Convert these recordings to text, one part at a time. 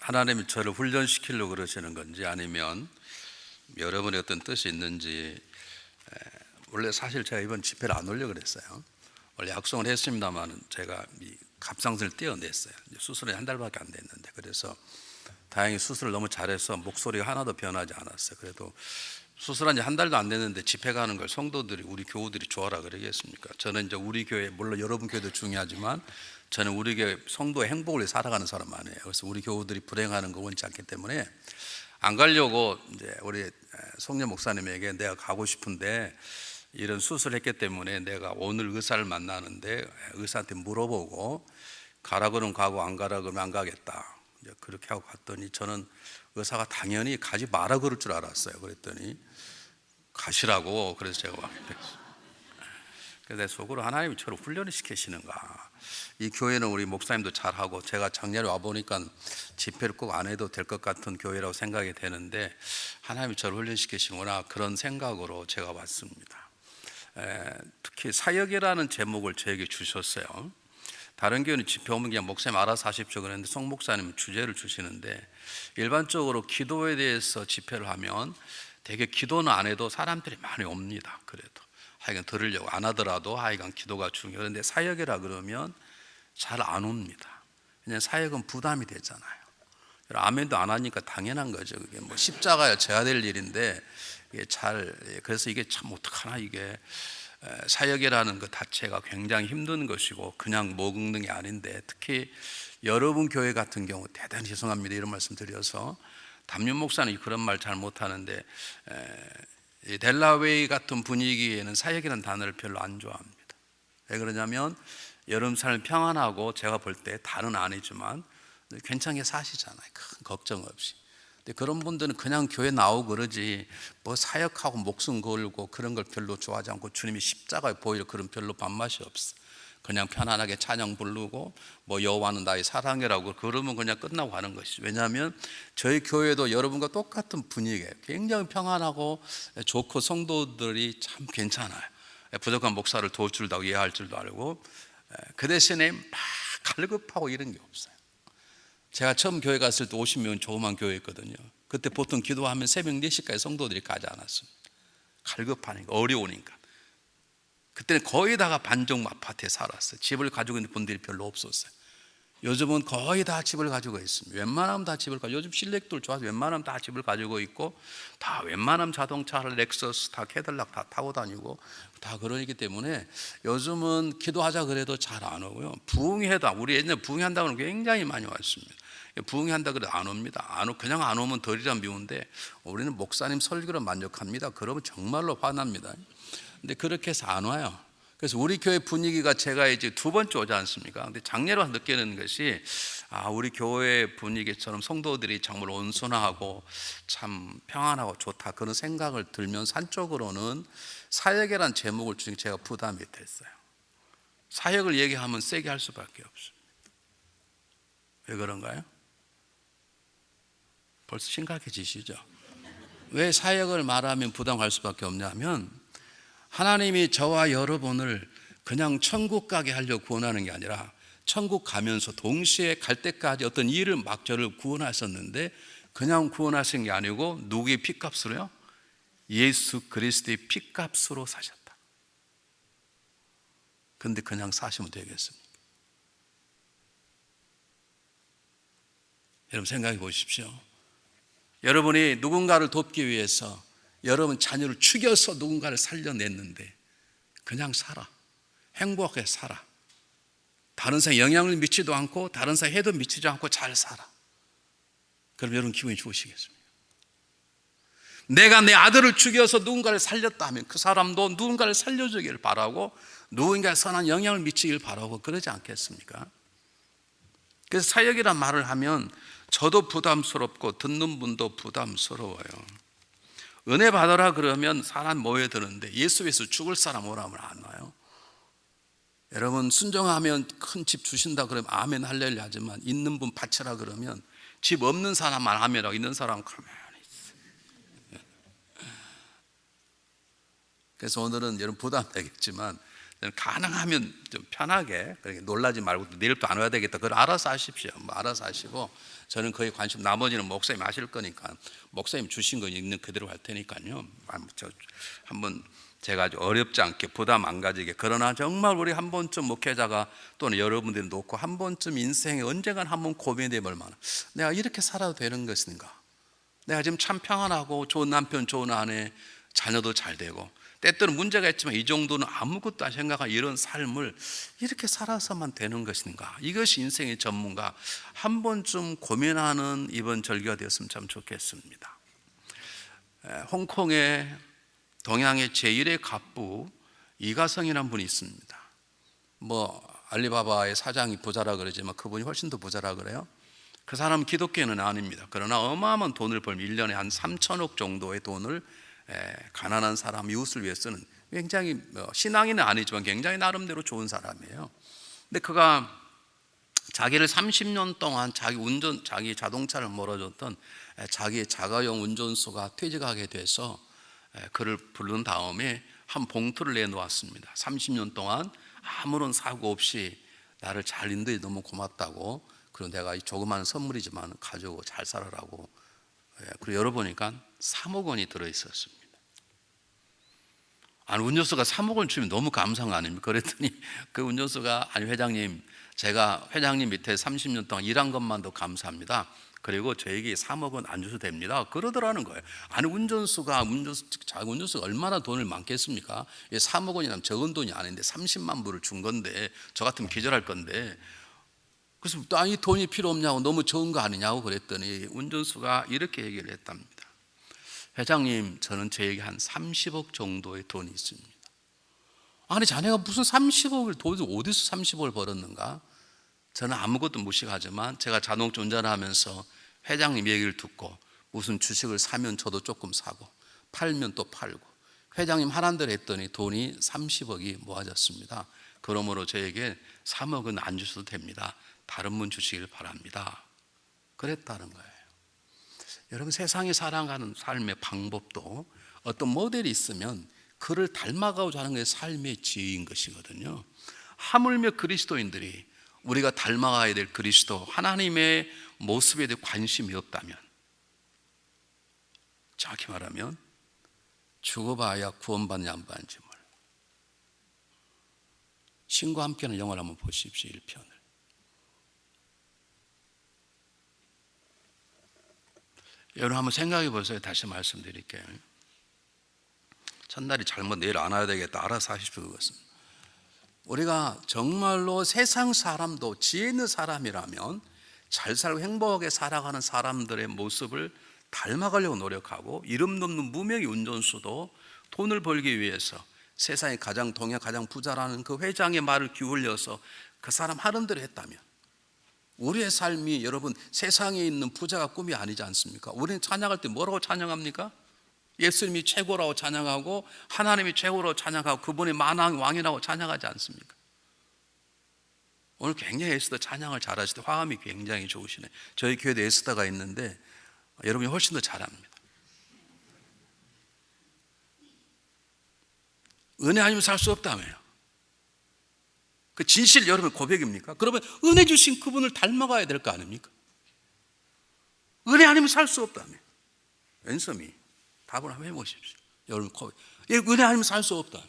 하나님이 저를 훈련시키려고 그러시는 건지 아니면 여러분의 어떤 뜻이 있는지, 원래 사실 제가 이번 집회를 안 오려고 그랬어요. 원래 약속을 했습니다만 제가 이 갑상선을 떼어냈어요. 수술이 한 달밖에 안 됐는데, 그래서 다행히 수술을 너무 잘해서 목소리가 하나도 변하지 않았어요. 그래도 수술한 지 한 달도 안 됐는데 집회 가는 걸 성도들이, 우리 교우들이 좋아라 그러겠습니까? 저는 이제 우리 교회, 물론 여러분 교회도 중요하지만 저는 우리 교회 성도의 행복을 위해 살아가는 사람 아니에요. 그래서 우리 교우들이 불행하는 거 원치 않기 때문에 안 가려고 이제 우리 송년 목사님에게 내가 가고 싶은데 이런 수술했기 때문에 내가 오늘 의사를 만나는데 의사한테 물어보고 가라 그러면 가고 안 가라 그러면 안 가겠다, 이제 그렇게 하고 갔더니 저는 의사가 당연히 가지 마라 그럴 줄 알았어요. 그랬더니 가시라고. 그래서 제가 그래서 내 속으로 하나님이 저를 훈련을 시키시는가, 이 교회는 우리 목사님도 잘하고 제가 작년에 와보니까 집회를 꼭 안 해도 될 것 같은 교회라고 생각이 되는데 하나님이 저를 훈련시키시구나, 그런 생각으로 제가 왔습니다. 특히 사역이라는 제목을 저에게 주셨어요. 다른 교회는 집회 오면 그냥 목사님 알아서 하십시오 그랬는데 송 목사님은 주제를 주시는데, 일반적으로 기도에 대해서 집회를 하면 되게 기도는 안 해도 사람들이 많이 옵니다. 그래도 하여간 들으려고, 안 하더라도 하여간 기도가 중요해요. 그런데 사역이라 그러면 잘 안 옵니다. 왜냐하면 사역은 부담이 되잖아요. 아멘도 안 하니까 당연한 거죠. 그게 뭐 십자가야 져야 될 일인데 이게 그래서 이게 참 어떡하나, 이게 사역이라는 것 자체가 굉장히 힘든 것이고 그냥 목 긁는 게 아닌데, 특히 여러분 교회 같은 경우 대단히 죄송합니다 이런 말씀 드려서, 담임 목사는 그런 말 잘 못하는데 이 델라웨이 같은 분위기에는 사역이라는 단어를 별로 안 좋아합니다. 왜 그러냐면 여러분 삶이 평안하고 제가 볼 때 다는 아니지만 괜찮게 사시잖아요, 큰 걱정 없이. 근데 그런 분들은 그냥 교회 나오고 그러지 뭐 사역하고 목숨 걸고 그런 걸 별로 좋아하지 않고, 주님이 십자가에 보일 그런 별로 밥맛이 없어. 그냥 편안하게 찬양 부르고 뭐 여호와는 나의 사랑이라고 그러면 그냥 끝나고 가는 것이죠. 왜냐하면 저희 교회도 여러분과 똑같은 분위기예요. 굉장히 평안하고 좋고 성도들이 참 괜찮아요. 부족한 목사를 도울 줄도 알고 이해할 줄도 알고, 그 대신에 막 갈급하고 이런 게 없어요. 제가 처음 교회 갔을 때 50명 조그만 교회였거든요. 그때 보통 기도하면 새벽 4시까지 성도들이 가지 않았습니다. 갈급하니까, 어려우니까. 그때는 거의 다가 반정 아파트에 살았어요. 집을 가지고 있는 분들이 별로 없었어요. 요즘은 거의 다 집을 가지고 있습니다. 웬만하면 다 집을 가지고, 요즘 실력들 좋아서 웬만하면 다 집을 가지고 있고, 다 웬만하면 자동차를 렉서스 다 캐딜락 다 타고 다니고 다 그러기 때문에 요즘은 기도하자 그래도 잘 안 오고요. 부흥회도, 우리 옛날에 부흥한다고는 굉장히 많이 왔습니다. 부흥한다 그래도 안 옵니다. 그냥 안 오면 덜이라 미운데 우리는 목사님 설교로 만족합니다. 그러면 정말로 화납니다. 근데 그렇게 해서 안 와요. 그래서 우리 교회 분위기가, 제가 이제 2번째 오지 않습니까? 근데 작년에 느끼는 것이, 우리 교회 분위기처럼 성도들이 정말 온순하고 참 평안하고 좋다, 그런 생각을 들면서 한쪽으로는 사역이라는 제목을 주신 제가 부담이 됐어요. 사역을 얘기하면 세게 할 수밖에 없습니다. 왜 그런가요? 벌써 심각해지시죠? 왜 사역을 말하면 부담할 수밖에 없냐면, 하나님이 저와 여러분을 그냥 천국 가게 하려고 구원하는 게 아니라 천국 가면서 동시에 갈 때까지 어떤 일을 막 저를 구원하셨는데, 그냥 구원하신 게 아니고 누구의 피값으로요? 예수 그리스도의 피값으로 사셨다. 근데 그냥 사시면 되겠습니까? 여러분 생각해 보십시오. 여러분이 누군가를 돕기 위해서 여러분 자녀를 죽여서 누군가를 살려냈는데 그냥 살아, 행복하게 살아, 다른 사람에 영향을 미치지도 않고 다른 사람에 해도 미치지 않고 잘 살아. 그럼 여러분 기분이 좋으시겠습니까? 내가 내 아들을 죽여서 누군가를 살렸다 하면 그 사람도 누군가를 살려주기를 바라고, 누군가에 선한 영향을 미치길 바라고 그러지 않겠습니까? 그래서 사역이란 말을 하면 저도 부담스럽고 듣는 분도 부담스러워요. 은혜 받아라 그러면 사람 모여드는데 예수 위해서 죽을 사람 오라면 안 와요. 여러분 순종하면 큰 집 주신다 그러면 아멘 할렐루야 하지만, 있는 분 바쳐라 그러면 집 없는 사람만 아멘하고 있는 사람은 가만히 있어요. 그래서 오늘은 여러분 부담되겠지만 가능하면 좀 편하게, 그렇게 놀라지 말고 내일부터 안 와야 되겠다, 그걸 알아서 하십시오. 뭐 알아서 하시고, 저는 거의 관심, 나머지는 목사님 하실 거니까 목사님 주신 거 있는 그대로 할 테니까요. 한번 제가 아주 어렵지 않게 부담 안 가지게, 그러나 정말 우리 한 번쯤 목회자가 또는 여러분들이 놓고 한 번쯤 인생에 언젠간 한번 고민해 볼 만한, 내가 이렇게 살아도 되는 것인가? 내가 지금 참 평안하고 좋은 남편, 좋은 아내, 자녀도 잘 되고 때때로 문제가 있지만 이 정도는 아무것도 안 생각한 이런 삶을 이렇게 살아서만 되는 것인가? 이것이 인생의 전문가, 한 번쯤 고민하는 이번 절기가 되었으면 참 좋겠습니다. 홍콩의 동양의 제1의 갑부 이가성이라는 분이 있습니다. 뭐 알리바바의 사장이 부자라 그러지만 그분이 훨씬 더 부자라 그래요. 그 사람은 기독교인은 아닙니다. 그러나 어마어마한 돈을 벌면 1년에 한 3천억 정도의 돈을 가난한 사람, 이웃을 위해서는 굉장히 신앙인은 아니지만 굉장히 나름대로 좋은 사람이에요. 근데 그가 자기를 30년 동안 자기 자동차를 몰아줬던 자기의 자가용 운전수가 퇴직하게 돼서 그를 부른 다음에 한 봉투를 내놓았습니다. 30년 동안 아무런 사고 없이 나를 잘 인도해 너무 고맙다고, 그리고 내가 이 조그마한 선물이지만 가지고 잘 살아라고. 그리고 열어보니까 3억 원이 들어있었습니다. 아니, 운전수가 3억 원 주면 너무 감사한 거 아닙니까? 그랬더니 그 운전수가, 아니 회장님, 제가 회장님 밑에 30년 동안 일한 것만도 감사합니다. 그리고 저에게 3억 원 안 줘도 됩니다, 그러더라는 거예요. 아니, 운전수가 얼마나 돈을 많겠습니까? 3억 원이라면 적은 돈이 아닌데 30만 불을 준 건데 저 같으면 기절할 건데, 그래서 이 돈이 필요 없냐고, 너무 적은 거 아니냐고 그랬더니 운전수가 이렇게 얘기를 했답니다. 회장님, 저는 저에게 한 30억 정도의 돈이 있습니다. 아니, 자네가 무슨 30억을, 도대체 어디서 30억을 벌었는가? 저는 아무것도 무식하지만 제가 자동차 운전하면서 회장님 얘기를 듣고 무슨 주식을 사면 저도 조금 사고 팔면 또 팔고 회장님 하란 대로 했더니 돈이 30억이 모아졌습니다. 그러므로 저에게 3억은 안 주셔도 됩니다. 다른 분 주시길 바랍니다. 그랬다는 거예요. 여러분, 세상에 살아가는 삶의 방법도 어떤 모델이 있으면 그를 닮아가고자 하는 게 삶의 지혜인 것이거든요. 하물며 그리스도인들이 우리가 닮아가야 될 그리스도, 하나님의 모습에 대해 관심이 없다면, 정확히 말하면 죽어봐야 구원받냐 안 받는지 몰라. 신과 함께하는 영화를 한번 보십시오. 1편을. 여러분 한번 생각해 보세요. 다시 말씀드릴게요. 첫날이 잘못 내일 안 와야 되겠다, 알아서 하십시오. 그것은 우리가 정말로 세상 사람도 지혜 있는 사람이라면 잘 살고 행복하게 살아가는 사람들의 모습을 닮아가려고 노력하고, 이름 없는 무명의 운전수도 돈을 벌기 위해서 세상에 가장 동양 가장 부자라는 그 회장의 말을 기울여서 그 사람 하는 대로 했다면, 우리의 삶이 여러분 세상에 있는 부자가 꿈이 아니지 않습니까? 우리는 찬양할 때 뭐라고 찬양합니까? 예수님이 최고라고 찬양하고 하나님이 최고라고 찬양하고 그분이 만왕 왕이라고 찬양하지 않습니까? 오늘 굉장히 에스더 찬양을 잘하시대. 화음이 굉장히 좋으시네. 저희 교회도 에스더가 있는데 여러분이 훨씬 더 잘합니다. 은혜 아니면 살 수 없다며요. 그 진실 여러분 고백입니까? 그러면 은혜 주신 그분을 닮아가야 될 거 아닙니까? 은혜 아니면 살 수 없다며. 앤섬이 답을 한번 해보십시오. 여러분 고백. 은혜 아니면 살 수 없다.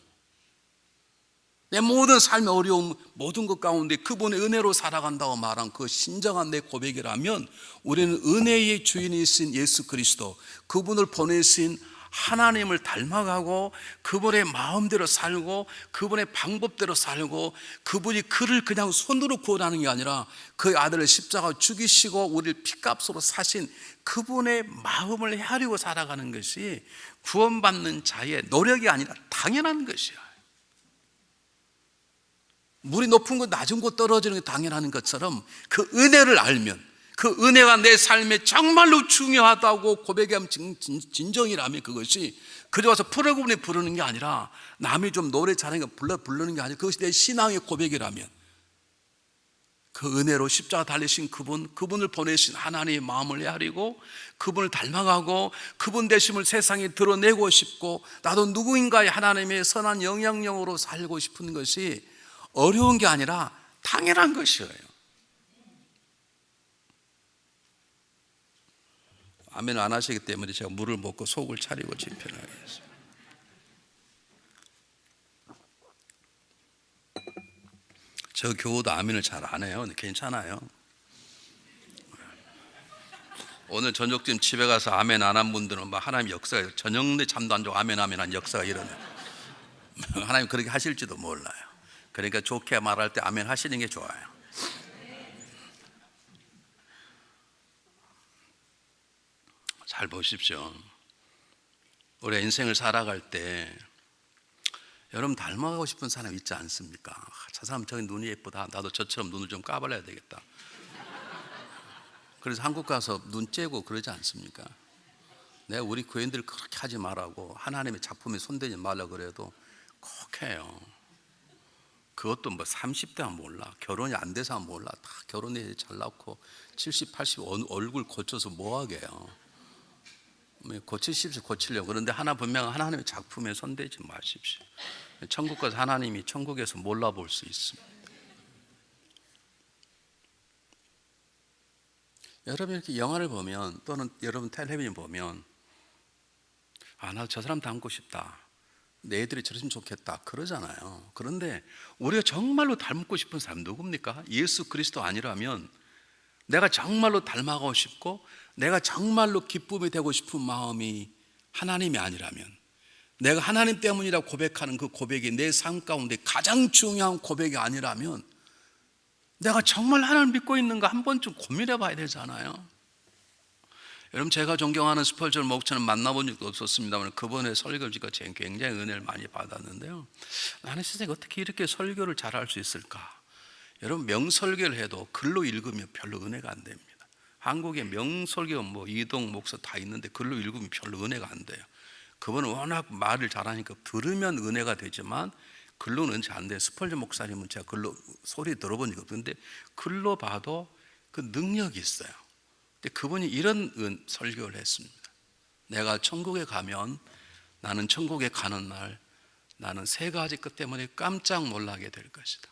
내 모든 삶의 어려움, 모든 것 가운데 그분의 은혜로 살아간다고 말한 그 신정한 내 고백이라면, 우리는 은혜의 주인이신 예수 그리스도, 그분을 보내신 하나님을 닮아가고 그분의 마음대로 살고 그분의 방법대로 살고, 그분이 그를 그냥 손으로 구원하는 게 아니라 그 아들을 십자가로 죽이시고 우리를 핏값으로 사신 그분의 마음을 헤아리고 살아가는 것이 구원받는 자의 노력이 아니라 당연한 것이야. 물이 높은 곳 낮은 곳 떨어지는 게 당연한 것처럼 그 은혜를 알면, 그 은혜가 내 삶에 정말로 중요하다고 고백하면 진정이라면, 그것이 그저 와서 프로그램에 부르는 게 아니라 남이 좀 노래 잘하니까 부르는 게 아니라 그것이 내 신앙의 고백이라면, 그 은혜로 십자가 달리신 그분을 보내신 하나님의 마음을 헤아리고 그분을 닮아가고 그분 되심을 세상에 드러내고 싶고 나도 누구인가의 하나님의 선한 영향력으로 살고 싶은 것이 어려운 게 아니라 당연한 것이에요. 아멘 안 하시기 때문에 제가 물을 먹고 속을 차리고 집회를 하겠습니다. 저 교우도 아멘을 잘 안 해요. 근데 괜찮아요. 오늘 저녁쯤 집에 가서 아멘 안 한 분들은 막 하나님 역사가 저녁내 잠도 안 자고 아멘 한 역사가 일어나요. 하나님 그렇게 하실지도 몰라요. 그러니까 좋게 말할 때 아멘 하시는 게 좋아요. 잘 보십시오. 우리 인생을 살아갈 때 여러분 닮아가고 싶은 사람 있지 않습니까? 저 사람 저기 눈이 예쁘다. 나도 저처럼 눈을 좀 까발려야 되겠다. 그래서 한국 가서 눈 째고 그러지 않습니까? 내가 우리 교인들 그렇게 하지 말라고 하나님의 작품에 손대지 말라 그래도 꼭 해요. 그것도 뭐 30대만 몰라. 결혼이 안 돼서 몰라. 다 결혼해 잘 낳고 70, 80 얼굴 고쳐서 뭐 하게요. 고치십시오. 고치려고. 그런데 하나 분명 하나님의 작품에 손대지 마십시오. 천국 가서 하나님이 천국에서 몰라볼 수 있습니다. 여러분 이렇게 영화를 보면 또는 여러분 텔레비전 보면 나 저 사람 닮고 싶다. 내 애들이 저랬으면 좋겠다. 그러잖아요. 그런데 우리가 정말로 닮고 싶은 사람 누굽니까? 예수 그리스도 아니라면 내가 정말로 닮아가고 싶고 내가 정말로 기쁨이 되고 싶은 마음이 하나님이 아니라면 내가 하나님 때문이라고 고백하는 그 고백이 내 삶 가운데 가장 중요한 고백이 아니라면 내가 정말 하나님을 믿고 있는가 한 번쯤 고민해 봐야 되잖아요. 여러분 제가 존경하는 스펄전 목사는 만나본 적도 없었습니다만 그분의 설교를 제가 굉장히 은혜를 많이 받았는데요. 나는 세상에 어떻게 이렇게 설교를 잘할 수 있을까? 여러분 명설교를 해도 글로 읽으면 별로 은혜가 안 됩니다. 한국에 명설교 이동 목사 다 있는데 글로 읽으면 별로 은혜가 안 돼요. 그분은 워낙 말을 잘하니까 들으면 은혜가 되지만 글로는 은혜 안 돼요. 스펄전 목사님은 제가 글로 소리 들어본 적이 없는데 글로 봐도 그 능력이 있어요. 근데 그분이 이런 설교를 했습니다. 내가 천국에 가면 나는 천국에 가는 날 나는 세 가지 것 때문에 깜짝 놀라게 될 것이다.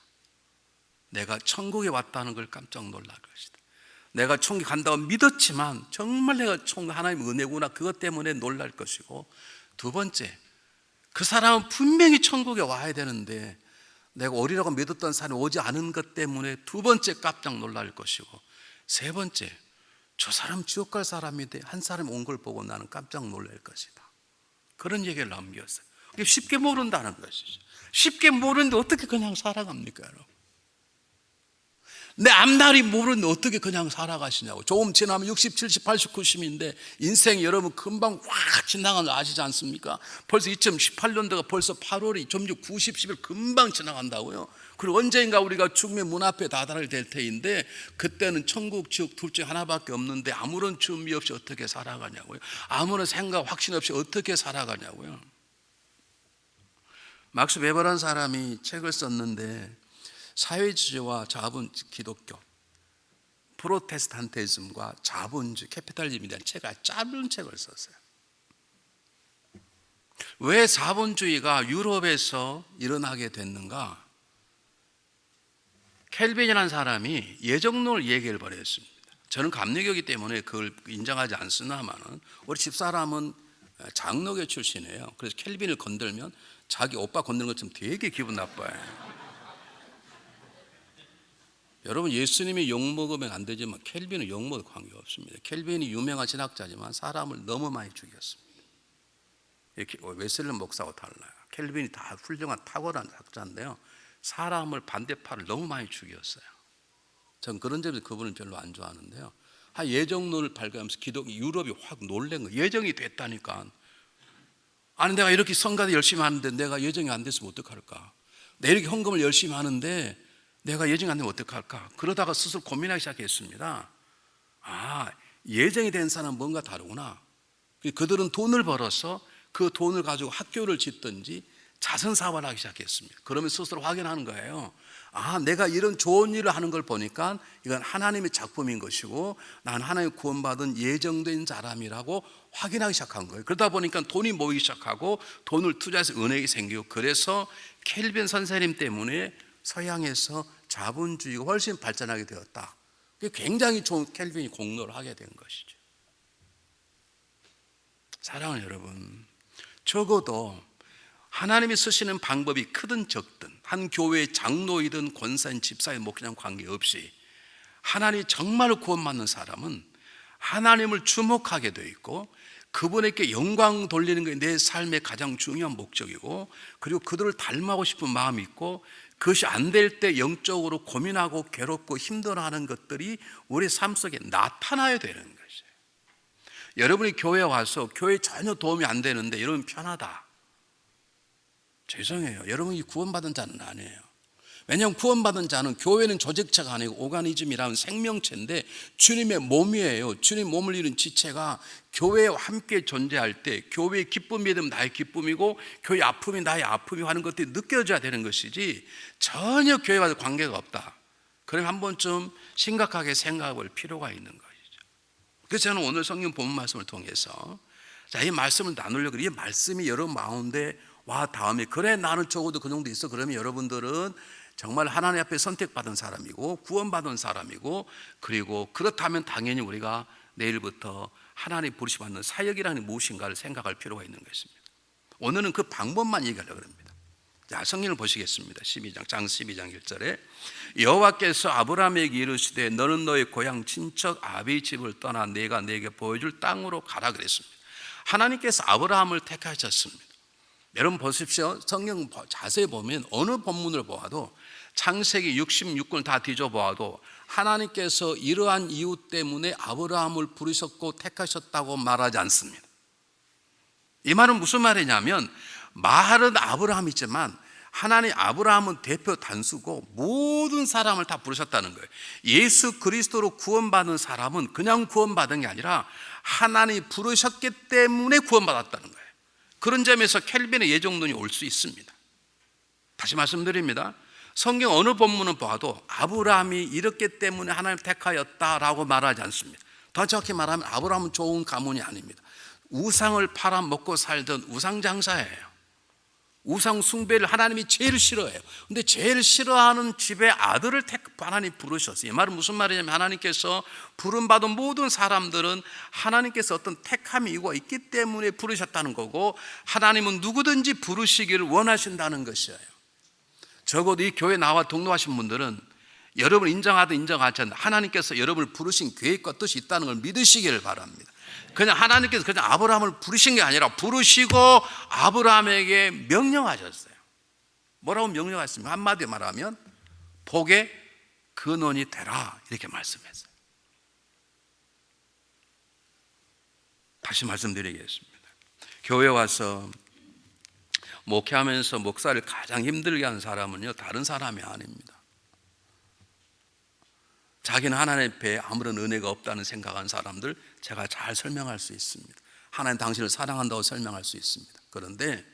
내가 천국에 왔다는 걸 깜짝 놀랄 것이다. 내가 천국에 간다고 믿었지만 정말 내가 천국 하나님의 은혜구나 그것 때문에 놀랄 것이고 두 번째 그 사람은 분명히 천국에 와야 되는데 내가 오리라고 믿었던 사람이 오지 않은 것 때문에 두 번째 깜짝 놀랄 것이고 세 번째 저 사람 지옥 갈 사람인데 한 사람이 온 걸 보고 나는 깜짝 놀랄 것이다. 그런 얘기를 남겼어요. 쉽게 모른다는 것이죠. 쉽게 모르는데 어떻게 그냥 살아갑니까 여러분? 내 앞날이 모르는데 어떻게 그냥 살아가시냐고. 조금 지나면 60, 70, 80, 90인데 인생이 여러분 금방 확 지나가는 거 아시지 않습니까? 벌써 2018년도가 벌써 8월이 점점 90, 10일 금방 지나간다고요. 그리고 언젠가 우리가 죽음의 문 앞에 다다를 될 테인데 그때는 천국, 지옥 둘 중 하나밖에 없는데 아무런 준비 없이 어떻게 살아가냐고요. 아무런 생각, 확신 없이 어떻게 살아가냐고요. 막스 웨버라는 사람이 책을 썼는데 사회주의와 자본주의, 기독교, 프로테스탄티즘과 자본주의, 캐피탈리즘에 대한 책을 짧은 책을 썼어요. 왜 자본주의가 유럽에서 일어나게 됐는가? 켈빈이라는 사람이 예정론을 얘기를 벌였습니다. 저는 감리교이기 때문에 그걸 인정하지 않습니다만은 우리 집사람은 장로교 출신이에요. 그래서 켈빈을 건들면 자기 오빠 건드는 것처럼 되게 기분 나빠요. 여러분 예수님이 욕먹으면 안 되지만 켈빈은 욕먹을 관계없습니다. 켈빈이 유명한 신학자지만 사람을 너무 많이 죽였습니다. 웨슬리 목사하고 달라요. 켈빈이 다 훌륭한 탁월한 학자인데요 사람을 반대파를 너무 많이 죽였어요. 전 그런 점에서 그분을 별로 안 좋아하는데요 예정론을 발견하면서 유럽이 확 놀란 거예요. 예정이 됐다니까. 아니 내가 이렇게 성가대 열심히 하는데 내가 예정이 안 됐으면 어떡할까? 내가 이렇게 헌금을 열심히 하는데 내가 예정이 안 되면 어떡할까? 그러다가 스스로 고민하기 시작했습니다. 예정이 된 사람은 뭔가 다르구나. 그들은 돈을 벌어서 그 돈을 가지고 학교를 짓든지 자선사업을 하기 시작했습니다. 그러면 스스로 확인하는 거예요. 아, 내가 이런 좋은 일을 하는 걸 보니까 이건 하나님의 작품인 것이고 난 하나님 구원받은 예정된 사람이라고 확인하기 시작한 거예요. 그러다 보니까 돈이 모이기 시작하고 돈을 투자해서 은행이 생기고, 그래서 켈빈 선생님 때문에 서양에서 자본주의가 훨씬 발전하게 되었다. 굉장히 좋은 켈빈이 공로를 하게 된 것이죠. 사랑하는 여러분, 적어도 하나님이 쓰시는 방법이 크든 적든, 한 교회의 장로이든 권사인 집사의 목회자와 관계없이 하나님이 정말 구원받는 사람은 하나님을 주목하게 되어 있고, 그분에게 영광 돌리는 게 내 삶의 가장 중요한 목적이고, 그리고 그들을 닮아가고 싶은 마음이 있고, 그것이 안 될 때 영적으로 고민하고 괴롭고 힘들어하는 것들이 우리 삶 속에 나타나야 되는 것이에요. 여러분이 교회에 와서 교회에 전혀 도움이 안 되는데 여러분 편하다, 죄송해요. 여러분이 구원받은 자는 아니에요. 왜냐하면 구원받은 자는, 교회는 조직체가 아니고 오가니즘이라는 생명체인데 주님의 몸이에요. 주님 몸을 이룬 지체가 교회와 함께 존재할 때 교회의 기쁨이 되면 나의 기쁨이고 교회의 아픔이 나의 아픔이 하는 것들이 느껴져야 되는 것이지, 전혀 교회와 관계가 없다, 그럼 한 번쯤 심각하게 생각해 볼 필요가 있는 것이죠. 그래서 저는 오늘 성경 본문 말씀을 통해서 이 말씀을 나누려고, 이 말씀이 여러분 마음에 와 다음에 그래 나는 적어도 그 정도 있어, 그러면 여러분들은 정말 하나님 앞에 선택받은 사람이고 구원받은 사람이고, 그리고 그렇다면 당연히 우리가 내일부터 하나님 부르심 받는 사역이라는 무엇인가를 생각할 필요가 있는 것입니다. 오늘은 그 방법만 얘기하려고 합니다. 자, 성경을 보시겠습니다. 12장, 장 12장 1절에 여호와께서 아브라함에게 이르시되 너는 너의 고향 친척 아비 집을 떠나 내가 네게 보여줄 땅으로 가라 그랬습니다. 하나님께서 아브라함을 택하셨습니다. 여러분 보십시오. 성경 자세히 보면 어느 본문을 보아도, 창세기 66권을 다 뒤져보아도 하나님께서 이러한 이유 때문에 아브라함을 부르셨고 택하셨다고 말하지 않습니다. 이 말은 무슨 말이냐면, 말은 아브라함이지만 하나님 아브라함은 대표 단수고 모든 사람을 다 부르셨다는 거예요. 예수 그리스도로 구원받은 사람은 그냥 구원받은 게 아니라 하나님이 부르셨기 때문에 구원받았다는 거예요. 그런 점에서 켈빈의 예정론이 올 수 있습니다. 다시 말씀드립니다. 성경 어느 본문을 봐도 아브라함이 이렇기 때문에 하나님 택하였다라고 말하지 않습니다. 더 정확히 말하면 아브라함은 좋은 가문이 아닙니다. 우상을 팔아먹고 살던 우상장사예요. 우상 숭배를 하나님이 제일 싫어해요. 근데 제일 싫어하는 집의 아들을 하나님 부르셨어요. 이 말은 무슨 말이냐면, 하나님께서 부름받은 모든 사람들은 하나님께서 어떤 택함이 있기 때문에 부르셨다는 거고, 하나님은 누구든지 부르시기를 원하신다는 것이에요. 적어도 이 교회 나와 동로하신 분들은 여러분 인정하든 인정하지 않든 하나님께서 여러분을 부르신 계획과 뜻이 있다는 걸 믿으시기를 바랍니다. 그냥 하나님께서 그냥 아브라함을 부르신 게 아니라 부르시고 아브라함에게 명령하셨어요. 뭐라고 명령하셨습니까? 한마디 말하면 복의 근원이 되라, 이렇게 말씀했어요. 다시 말씀드리겠습니다. 교회 와서 목회하면서 목사를 가장 힘들게 하는 사람은요, 다른 사람이 아닙니다. 자기는 하나님 앞에 아무런 은혜가 없다는 생각하는 사람들 제가 잘 설명할 수 있습니다. 하나님 당신을 사랑한다고 설명할 수 있습니다. 그런데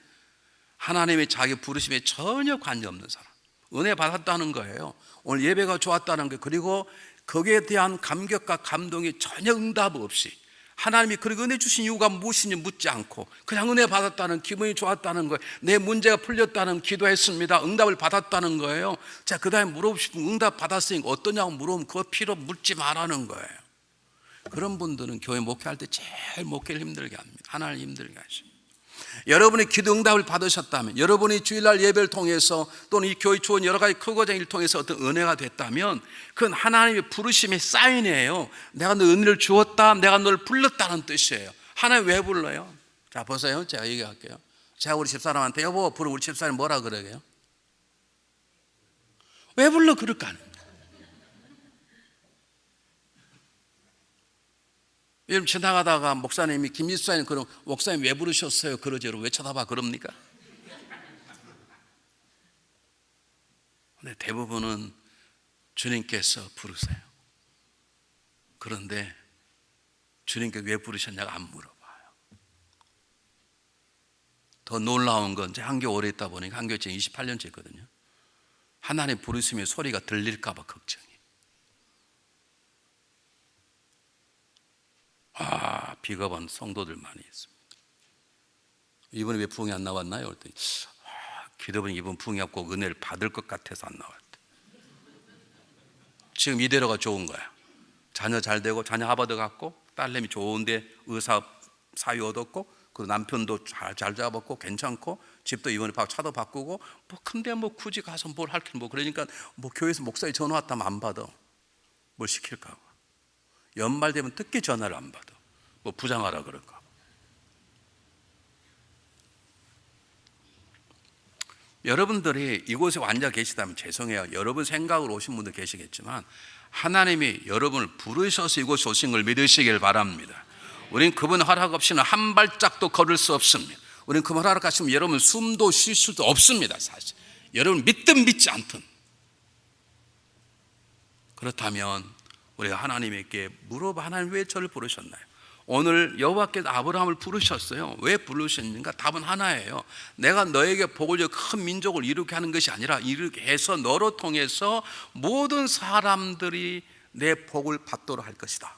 하나님의 자기 부르심에 전혀 관계없는 사람, 은혜 받았다는 거예요. 오늘 예배가 좋았다는 거, 그리고 거기에 대한 감격과 감동이 전혀 응답 없이, 하나님이 그렇게 은혜 주신 이유가 무엇인지 묻지 않고 그냥 은혜 받았다는, 기분이 좋았다는 거예요. 내 문제가 풀렸다는, 기도했습니다, 응답을 받았다는 거예요. 자, 그 다음에 물어보시면 응답 받았으니까 어떠냐고 물어보면 그거 필요 묻지 말라는 거예요. 그런 분들은 교회 목회할 때 제일 목회를 힘들게 합니다. 하나님을 힘들게 하십니다. 여러분이 기도 응답을 받으셨다면, 여러분이 주일날 예배를 통해서 또는 이 교회 주원 여러 가지 크고장을 통해서 어떤 은혜가 됐다면, 그건 하나님의 부르심의 사인이에요. 내가 너 은혜를 주었다, 내가 너를 불렀다는 뜻이에요. 하나님 왜 불러요? 자, 보세요. 제가 얘기할게요. 제가 우리 집사람한테 여보 부르면 우리 집사람이 뭐라 그러게요? 왜 불러 그럴까? 여러분 지나가다가 목사님이 김일수사님 그럼 목사님 왜 부르셨어요? 그러지, 왜 쳐다봐 그럽니까? 근데 대부분은 주님께서 부르세요. 그런데 주님께 왜 부르셨냐고 안 물어봐요. 더 놀라운 건 제가 한교 오래 있다 보니까 한교 지금 28년째 있거든요. 하나님 부르심의 소리가 들릴까 봐 걱정이에요. 비겁한 성도들 많이 있습니다. 이번에 왜 부흥이 안 나왔나요? 그랬더니 기도보니 이번 부흥이 꼭 은혜를 받을 것 같아서 안 나왔대. 지금 이대로가 좋은 거야. 자녀 잘 되고 자녀 하버드 갔고 딸내미 좋은데 의사 사위 얻었고 그리고 남편도 잘 잡았고 괜찮고 집도 이번에 차도 바꾸고 뭐 근데 뭐 굳이 가서 뭘 할 게 뭐 그러니까 뭐 교회에서 목사님 전화 왔다면 안 받아. 뭘 시킬까 봐. 연말 되면 특히 전화를 안 받아. 뭐 부장하라 그럴까. 여러분들이 이곳에 앉아 계시다면 죄송해요. 여러분 생각으로 오신 분도 계시겠지만 하나님이 여러분을 부르셔서 이곳에 오신 걸 믿으시길 바랍니다. 우린 그분 허락 없이는 한 발짝도 걸을 수 없습니다. 우린 그분 허락 없이면 여러분 숨도 쉴 수도 없습니다. 사실 여러분 믿든 믿지 않든. 그렇다면 우리가 하나님께 물어봐. 하나님 왜 저를 부르셨나요? 오늘 여호와께서 아브라함을 부르셨어요. 왜 부르셨는가? 답은 하나예요. 내가 너에게 복을 주어 큰 민족을 이루게 하는 것이 아니라 이렇게 해서 너로 통해서 모든 사람들이 내 복을 받도록 할 것이다.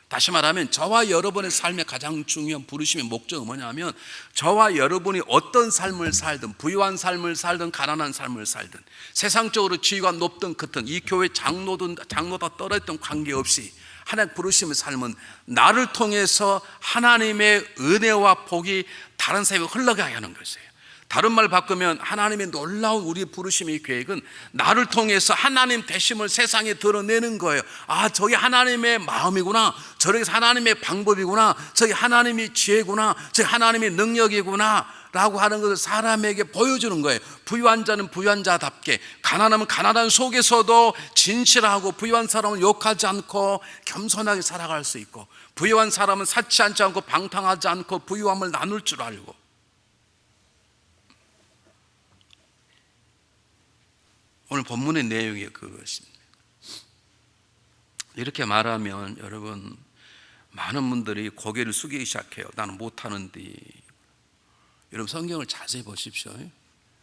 다시 말하면 저와 여러분의 삶의 가장 중요한 부르심의 목적은 뭐냐면 저와 여러분이 어떤 삶을 살든 부유한 삶을 살든 가난한 삶을 살든 세상적으로 지위가 높든 크든 이 교회 장로다 떨어졌던 관계없이 하나님 부르심의 삶은 나를 통해서 하나님의 은혜와 복이 다른 사람에게 흘러가게 하는 것이에요. 다른 말 바꾸면 하나님의 놀라운 우리 부르심의 계획은 나를 통해서 하나님 되심을 세상에 드러내는 거예요. 저게 하나님의 마음이구나. 저게 하나님의 방법이구나. 저게 하나님의 지혜구나. 저게 하나님의 능력이구나 라고 하는 것을 사람에게 보여주는 거예요. 부유한 자는 부유한 자답게, 가난하면 가난한 속에서도 진실하고, 부유한 사람은 욕하지 않고 겸손하게 살아갈 수 있고, 부유한 사람은 사치하지 않고 방탕하지 않고 부유함을 나눌 줄 알고. 오늘 본문의 내용이 그것입니다. 이렇게 말하면 여러분 많은 분들이 고개를 숙이기 시작해요. 나는 못하는데. 여러분 성경을 자세히 보십시오.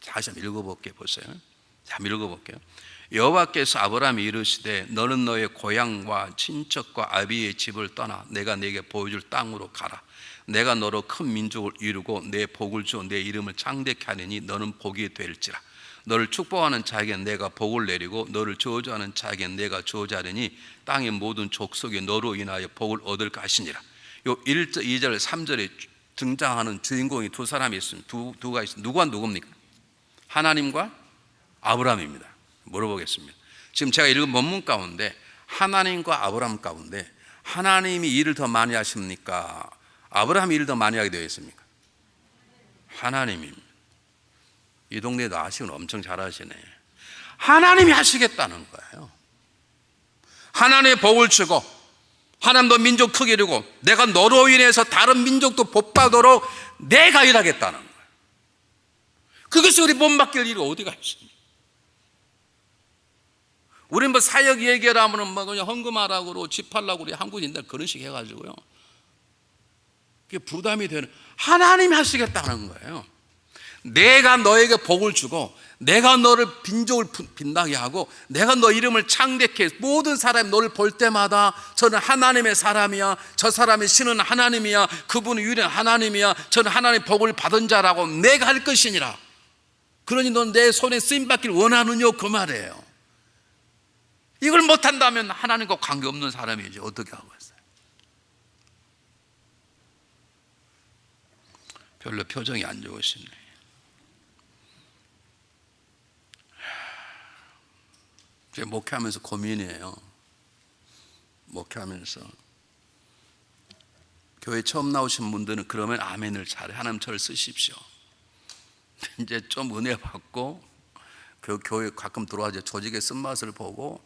다시 한번 읽어볼게요. 보세요. 한번 읽어볼게요. 여호와께서 아브라함이 이르시되 너는 너의 고향과 친척과 아비의 집을 떠나 내가 네게 보여줄 땅으로 가라. 내가 너로 큰 민족을 이루고 내 복을 주어 내 이름을 창대케 하리니 너는 복이 될지라. 너를 축복하는 자에게는 내가 복을 내리고 너를 저주하는 자에게는 내가 저주하리니 땅의 모든 족속이 너로 인하여 복을 얻을까 하시니라. 요 1절, 2절, 3절에 등장하는 주인공이 두 사람이 있습니다. 두가 있습니다. 누구와 누굽니까? 하나님과 아브라함입니다. 물어보겠습니다. 지금 제가 읽은 본문 가운데 하나님과 아브라함 가운데 하나님이 일을 더 많이 하십니까? 아브라함이 일을 더 많이 하게 되어 있습니까? 하나님입니다. 이 동네에도 아시면 엄청 잘하시네. 하나님이 하시겠다는 거예요. 하나님의 복을 주고 하나님 너 민족 크게 이루고 내가 너로 인해서 다른 민족도 복받도록 내가 일하겠다는 거예요. 그것이 우리 몸밖에 일이 어디가 있습니까? 우리는 뭐 사역 얘기하면 뭐 그냥 헌금하라고 그러고 집하려고 우리 한국인들 그런 식 해가지고요. 그게 부담이 되는, 하나님이 하시겠다는 거예요. 내가 너에게 복을 주고 내가 너를 민족을 빛나게 하고 내가 너 이름을 창대케 해서 모든 사람이 너를 볼 때마다 저는 하나님의 사람이야, 저 사람의 신은 하나님이야, 그분은 유일한 하나님이야, 저는 하나님의 복을 받은 자라고 내가 할 것이니라. 그러니 넌 내 손에 쓰임받기를 원하느냐 그 말이에요. 이걸 못한다면 하나님과 관계없는 사람이지 어떻게 하고 있어요? 별로 표정이 안 좋으시네. 제가 목회하면서 고민이에요. 목회하면서 교회 처음 나오신 분들은 그러면 아멘을 잘해. 하나님 저를 쓰십시오. 이제 좀 은혜 받고 교회 가끔 들어와서 조직의 쓴맛을 보고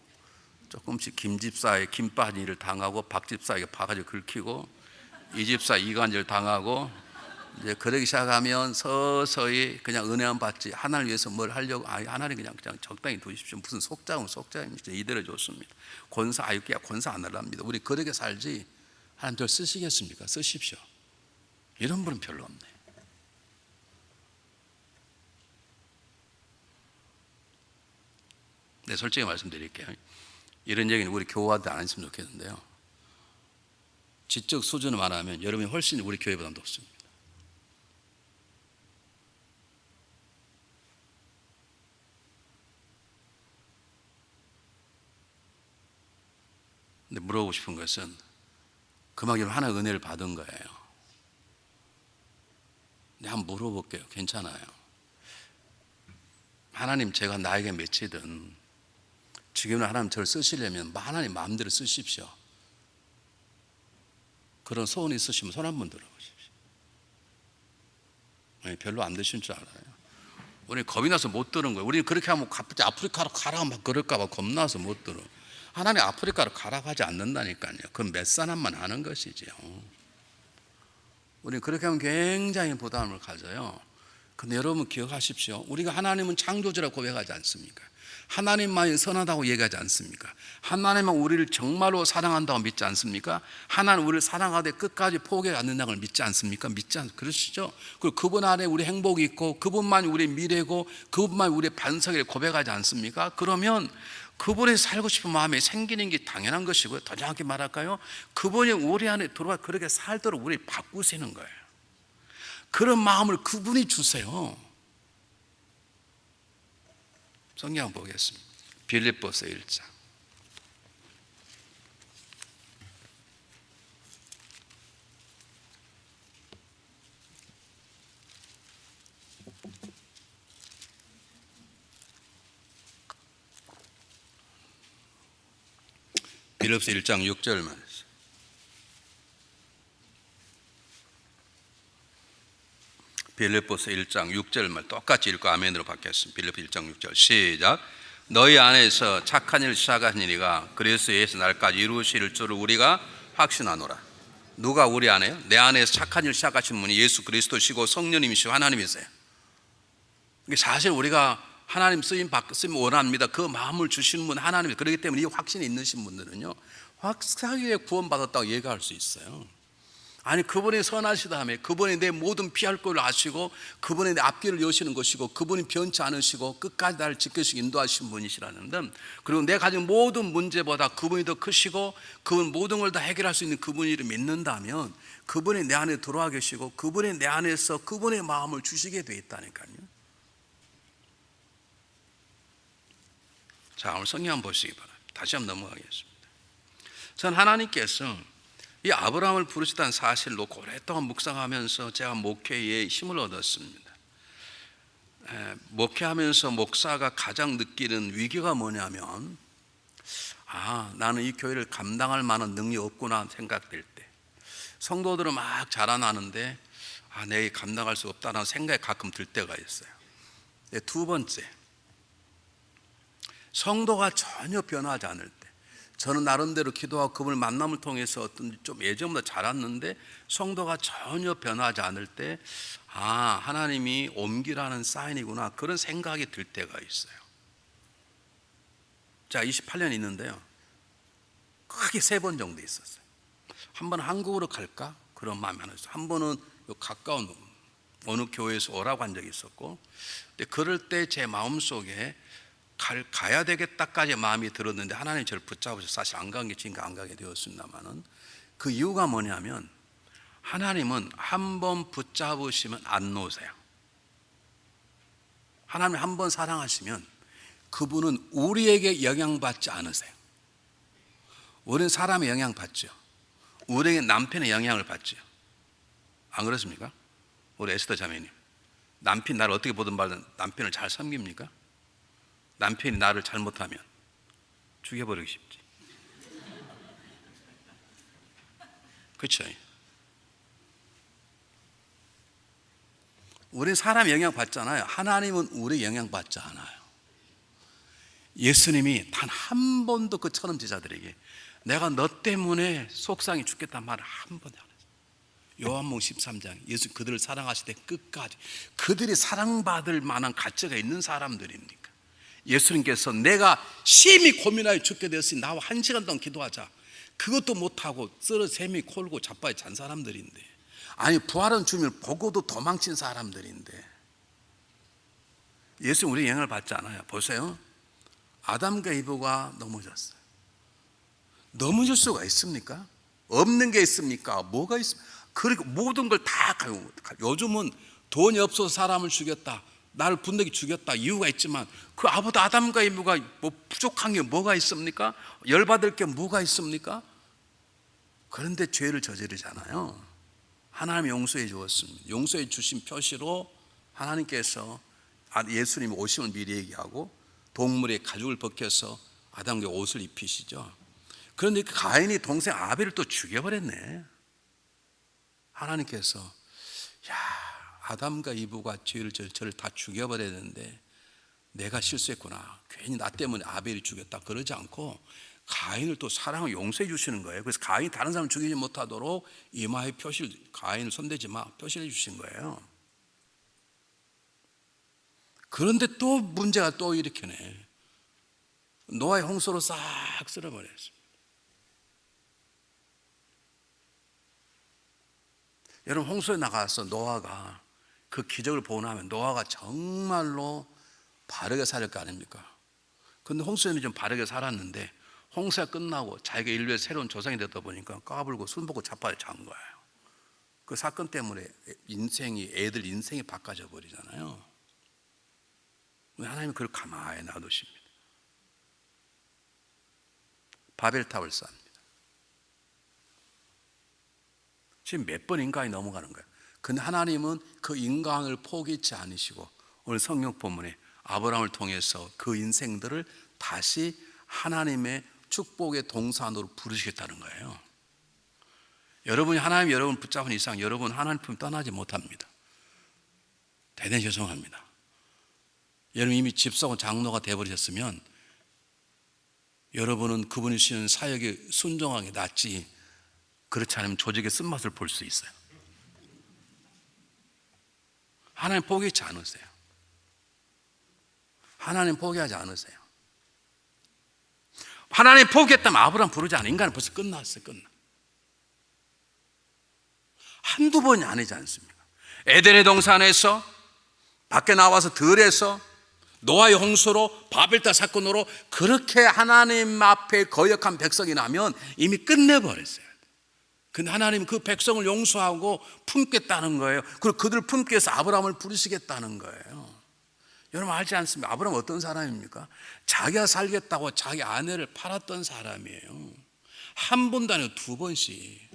조금씩 김 집사의 김빠지를 당하고 박 집사에게 바가지 긁히고 이 집사 이간질 당하고 이제 그러기 시작하면 서서히 그냥 은혜만 받지 하나님을 위해서 뭘 하려고 하나님 그냥 적당히 두십시오. 무슨 속자면 속자입니다. 이대로 좋습니다. 권사 권사 안 하랍니다. 우리 그렇게 살지 하나님 저 쓰시겠습니까? 쓰십시오. 이런 분은 별로 없네. 네, 솔직히 말씀드릴게요. 이런 얘기는 우리 교우한테 안 했으면 좋겠는데요. 지적 수준을 말하면 여러분이 훨씬 우리 교회보다 높습니다. 근데 물어보고 싶은 것은 그만큼 하나의 은혜를 받은 거예요. 근데 한번 물어볼게요. 괜찮아요. 하나님, 제가 나에게 맺히든 지금은 하나님 저를 쓰시려면 하나님 마음대로 쓰십시오. 그런 소원이 있으시면 손 한번 들어보십시오. 별로 안 되신 줄 알아요. 우리 겁이 나서 못 들은 거예요. 우리는 그렇게 하면 갑자기 아프리카로 가라 막 그럴까 봐 겁나서 못 들어. 하나님 아프리카로 가라고 하지 않는다니까요. 그건 몇 사람만 하는 것이지요. 우리는 그렇게 하면 굉장히 부담을 가져요. 근데 여러분 기억하십시오. 우리가 하나님은 창조주라고 고백하지 않습니까? 하나님만이 선하다고 얘기하지 않습니까? 하나님은 우리를 정말로 사랑한다고 믿지 않습니까? 하나님 우리를 사랑하되 끝까지 포기하지 않는다는 걸 믿지 않습니까? 그러시죠? 그리고 그분 안에 우리 행복이 있고 그분만이 우리의 미래고 그분만이 우리의 반석을 고백하지 않습니까? 그러면 그분이 살고 싶은 마음이 생기는 게 당연한 것이고요. 더 정확히 말할까요? 그분이 우리 안에 들어와 그렇게 살도록 우리를 바꾸시는 거예요. 그런 마음을 그분이 주세요. 성경 보겠습니다. 빌립보서 1장. 빌립보서 1장 6절만. 빌립보서 1장 6절만 똑같이 읽고 아멘으로 받겠습니다. 빌립보 1장 6절 시작. 너희 안에서 착한 일 시작하신 이가 그리스도 예수 날까지 이루실 줄을 우리가 확신하노라. 누가 우리 안에요? 내 안에서 착한 일 시작하신 분이 예수 그리스도시고 성령님이시고 하나님이세요. 사실 우리가 하나님 쓰임 원합니다. 그 마음을 주시는 분 하나님이에요. 그렇기 때문에 이 확신이 있으신 분들은요 확실하게 구원받았다고 얘기할 수 있어요. 아니 그분이 선하시다며 그분이 내 모든 피할 걸 아시고 그분이 내 앞길을 여시는 것이고 그분이 변치 않으시고 끝까지 나를 지켜주시고 인도하신 분이시라는 점, 그리고 내가 가진 모든 문제보다 그분이 더 크시고 그분 모든 걸 다 해결할 수 있는 그분을 믿는다면 그분이 내 안에 들어와 계시고 그분이 내 안에서 그분의 마음을 주시게 돼 있다니까요. 자, 오늘 성경 한번 보시기 바랍니다. 다시 한번 넘어가겠습니다. 전 하나님께서 이 아브라함을 부르시다는 사실을 놓고 오랫동안 묵상하면서 제가 목회에 힘을 얻었습니다. 목회하면서 목사가 가장 느끼는 위기가 뭐냐면 나는 이 교회를 감당할 만한 능력이 없구나 생각될 때, 성도들은 막 자라나는데 내가 감당할 수 없다는 생각이 가끔 들 때가 있어요. 두 번째, 성도가 전혀 변하지 않을 때, 저는 나름대로 기도하고 그분을 만남을 통해서 어떤 좀 예전보다 자랐는데 성도가 전혀 변하지 않을 때 하나님이 옮기라는 사인이구나 그런 생각이 들 때가 있어요. 자, 28년 있는데요 크게 3번 정도 있었어요. 한 번은 한국으로 갈까 그런 마음이 하나 있어요. 한 번은 가까운 어느 교회에서 오라고 한 적이 있었고, 근데 그럴 때 제 마음속에 가야 되겠다까지 마음이 들었는데 하나님이 저를 붙잡으셔서 사실 안 간 게 지금 안 가게 되었습니다만은, 그 이유가 뭐냐면 하나님은 한 번 붙잡으시면 안 놓으세요. 하나님 한 번 사랑하시면 그분은 우리에게 영향받지 않으세요. 우리는 사람의 영향받죠. 우리에게 남편의 영향을 받죠. 안 그렇습니까? 우리 에스더 자매님, 남편이 나를 어떻게 보든 말든 남편을 잘 섬깁니까? 남편이 나를 잘못하면 죽여버리고 싶지. 그렇죠? 우리는 사람 영향 받잖아요. 하나님은 우리 영향 받지 않아요. 예수님이 단 한 번도 그 처럼 제자들에게 내가 너 때문에 속상해 죽겠다는 말을 한 번도 안 했어요. 요한복음 13장, 예수 그들을 사랑하시되 끝까지, 그들이 사랑받을 만한 가치가 있는 사람들입니까? 예수님께서 내가 심히 고민하여 죽게 되었으니 나와 1시간 동안 기도하자, 그것도 못하고 쓰러 샘이 콜고 자빠져 잔 사람들인데, 아니 부활한 주님을 보고도 도망친 사람들인데 예수님 우리 영향을 받지 않아요. 보세요. 아담과 이브가 넘어졌어요. 넘어질 수가 있습니까? 없는 게 있습니까? 뭐가 있습니까? 그리고 모든 걸 다 가지고, 요즘은 돈이 없어서 사람을 죽였다, 나를 분노하게 죽였다, 이유가 있지만 그 아담과 이브가 뭐 부족한 게 뭐가 있습니까? 열받을 게 뭐가 있습니까? 그런데 죄를 저지르잖아요. 하나님이 용서해 주었습니다. 용서해 주신 표시로 하나님께서 예수님이 오심을 미리 얘기하고 동물의 가죽을 벗겨서 아담에게 옷을 입히시죠. 그런데 가인이 동생 아벨을 또 죽여버렸네. 하나님께서 야, 아담과 이브가 저를 다 죽여버렸는데 내가 실수했구나, 괜히 나 때문에 아벨이 죽였다, 그러지 않고 가인을 또 사랑을 용서해 주시는 거예요. 그래서 가인이 다른 사람 죽이지 못하도록 이마에 표시를, 가인을 손대지 마, 표시를 해 주신 거예요. 그런데 또 문제가 또 일으켜내. 노아의 홍수로 싹 쓸어버렸어요. 여러분, 홍수에 나가서 노아가 그 기적을 보고 나면 노아가 정말로 바르게 살 거 아닙니까? 근데 홍수에는 좀 바르게 살았는데 홍수가 끝나고 자기가 인류의 새로운 조상이 되다 보니까 까불고 술 먹고 자빠져 잔 거예요. 그 사건 때문에 애들 인생이 바꿔져 버리잖아요. 하나님은 그걸 가만히 놔두십니다. 바벨탑을 쌓습니다. 지금 몇 번 인간이 넘어가는 거예요. 근데 하나님은 그 인간을 포기치 않으시고 오늘 성경 본문에 아브라함을 통해서 그 인생들을 다시 하나님의 축복의 동산으로 부르시겠다는 거예요. 여러분이 하나님 여러분 붙잡은 이상 여러분 하나님 품 떠나지 못합니다. 대단히 죄송합니다. 여러분 이미 집사고 장로가 되어버리셨으면 여러분은 그분이 주시는 사역에 순종하게 낫지, 그렇지 않으면 조직의 쓴맛을 볼 수 있어요. 하나님 포기하지 않으세요. 하나님 포기하지 않으세요. 하나님 포기했다면 아브라함 부르지 않아. 인간은 벌써 끝났어요. 한두 번이 아니지 않습니까? 에덴의 동산에서 밖에 나와서 들에서 노아의 홍수로 바벨탑 사건으로 그렇게 하나님 앞에 거역한 백성이 나면 이미 끝내버렸어요. 근데 하나님은 그 백성을 용서하고 품겠다는 거예요. 그리고 그들을 품기 위해서 아브라함을 부르시겠다는 거예요. 여러분 알지 않습니까? 아브라함은 어떤 사람입니까? 자기가 살겠다고 자기 아내를 팔았던 사람이에요. 한 번도 아니고 두 번씩.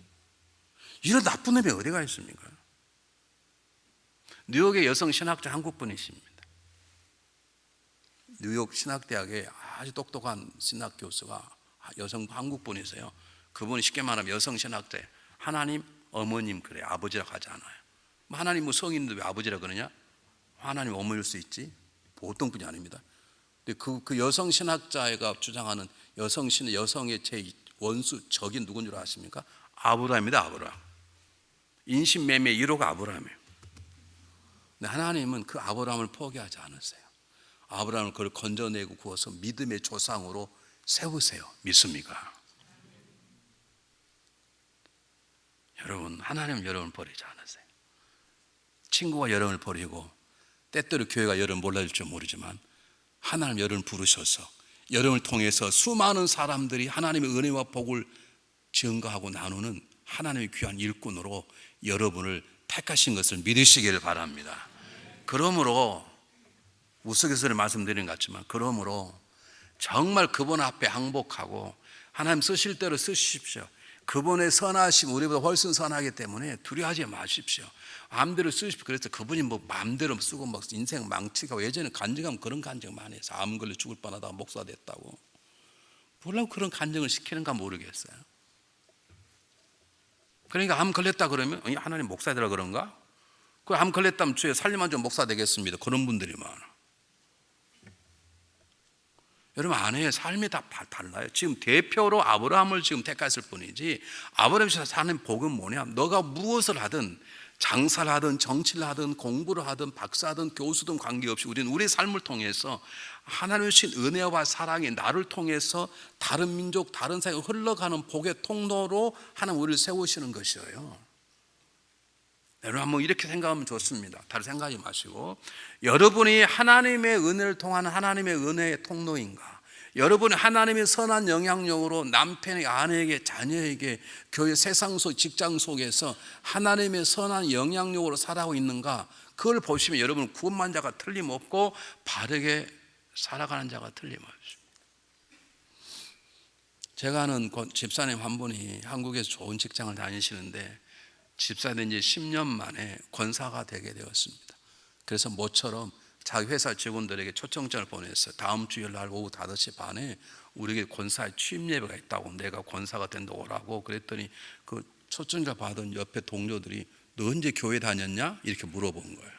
이런 나쁜 놈이 어디가 있습니까? 뉴욕의 여성 신학자 한국 분이십니다. 뉴욕 신학대학에 아주 똑똑한 신학 교수가 여성 한국 분이세요. 그분이 쉽게 말하면 여성 신학대, 하나님 어머님 그래, 아버지라고 하지 않아요. 하나님 뭐 성인인데 왜 아버지라 그러냐? 하나님 어머니일 수 있지, 보통 분이 아닙니다. 근데 그 여성 신학자가 주장하는 여성의 제 원수 적인 누군 줄 아십니까? 아브라함입니다. 아브라함. 인신매매 1호가 아브라함이에요. 근데 하나님은 그 아브라함을 포기하지 않으세요. 아브라함을 그걸 건져내고 구워서 믿음의 조상으로 세우세요. 믿습니까? 여러분, 하나님은 여러분을 버리지 않으세요. 친구가 여러분을 버리고 때때로 교회가 여러분을 몰라줄 줄 모르지만 하나님 여러분을 부르셔서 여러분을 통해서 수많은 사람들이 하나님의 은혜와 복을 증거하고 나누는 하나님의 귀한 일꾼으로 여러분을 택하신 것을 믿으시기를 바랍니다. 그러므로 우스갯소리 말씀드리는 것 같지만, 그러므로 정말 그분 앞에 항복하고 하나님 쓰실 대로 쓰십시오. 그분의 선하심 우리보다 훨씬 선하기 때문에 두려워하지 마십시오. 마음대로 쓰십시오. 그래서 그분이 뭐 마음대로 쓰고 막 인생 망치고, 예전에 간증하면 그런 간증 많이 해서 암 걸려 죽을 뻔하다가 목사 됐다고. 몰라 그런 간증을 시키는가 모르겠어요. 그러니까 암 걸렸다 그러면 하나님 목사 되라 그런가? 그 암 걸렸다면 주에 살림만 좀 목사 되겠습니다. 그런 분들이 많아. 여러분 아내의 삶이 다 달라요. 지금 대표로 아브라함을 지금 택했을 뿐이지, 아브라함이 사는 복은 뭐냐? 너가 무엇을 하든, 장사를 하든 정치를 하든 공부를 하든 박사든 교수든 관계없이 우리는 우리의 삶을 통해서 하나님의 주신 은혜와 사랑이 나를 통해서 다른 민족 다른 사회에 흘러가는 복의 통로로 하나님 우리를 세우시는 것이에요. 여러분 한번 이렇게 생각하면 좋습니다. 다른 생각하지 마시고, 여러분이 하나님의 은혜를 통하는 하나님의 은혜의 통로인가? 여러분이 하나님의 선한 영향력으로 남편에게, 아내에게, 자녀에게, 교회, 세상 속, 직장 속에서 하나님의 선한 영향력으로 살아가고 있는가, 그걸 보시면 여러분 구원받은 자가 틀림없고 바르게 살아가는 자가 틀림없습니다. 제가 아는 집사님 한 분이 한국에서 좋은 직장을 다니시는데 집사된 지 10년 만에 권사가 되게 되었습니다. 그래서 모처럼 자기 회사 직원들에게 초청장을 보냈어요. 다음 주일 날 오후 5시 반에 우리에게 권사의 취임 예배가 있다고, 내가 권사가 된다고 오라고 그랬더니 그 초청장 받은 옆에 동료들이 너 언제 교회 다녔냐? 이렇게 물어본 거예요.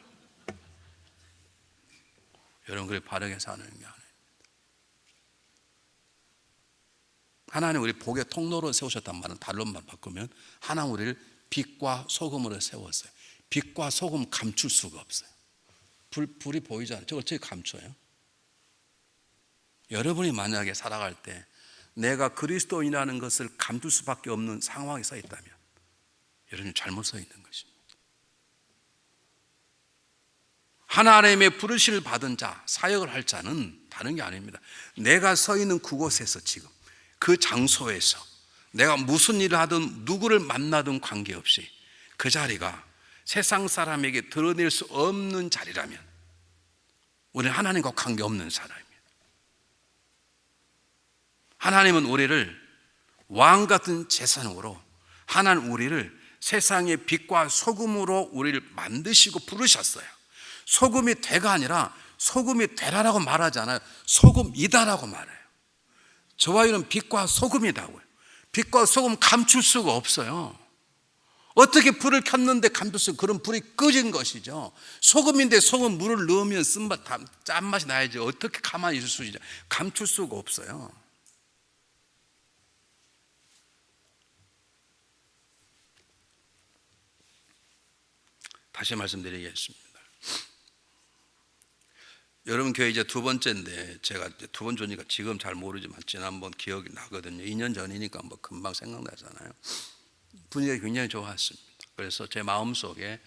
여러분, 그렇게 바르게 사는 게 아니에요. 하나님 우리 복의 통로로 세우셨단 말은 다른 말 바꾸면 하나님 우리를 빛과 소금으로 세웠어요. 빛과 소금 감출 수가 없어요. 불이 보이잖아요. 저걸 어떻게 감춰요? 여러분이 만약에 살아갈 때 내가 그리스도인이라는 것을 감출 수밖에 없는 상황에 서 있다면 여러분이 잘못 서 있는 것입니다. 하나님의 부르심을 받은 자, 사역을 할 자는 다른 게 아닙니다. 내가 서 있는 그곳에서, 지금 그 장소에서 내가 무슨 일을 하든 누구를 만나든 관계없이 그 자리가 세상 사람에게 드러낼 수 없는 자리라면 우리는 하나님과 관계없는 사람입니다. 하나님은 우리를 왕 같은 재산으로, 하나님 우리를 세상의 빛과 소금으로 우리를 만드시고 부르셨어요. 소금이 되가 아니라 소금이 되라라고 말하지 않아요. 소금이다라고 말해요. 저와 여러분 빛과 소금이다고요. 빛과 소금 감출 수가 없어요. 어떻게 불을 켰는데 감출 수, 그런 불이 꺼진 것이죠. 소금인데 소금 물을 넣으면 쓴맛, 짠맛이 나야지. 어떻게 가만히 있을 수 있죠? 감출 수가 없어요. 다시 말씀드리겠습니다. 여러분 교회 이제 두 번째인데, 제가 이제 두 번 전이니까 지금 잘 모르지만 지난번 기억이 나거든요. 2년 전이니까 뭐 금방 생각나잖아요. 분위기가 굉장히 좋았습니다. 그래서 제 마음속에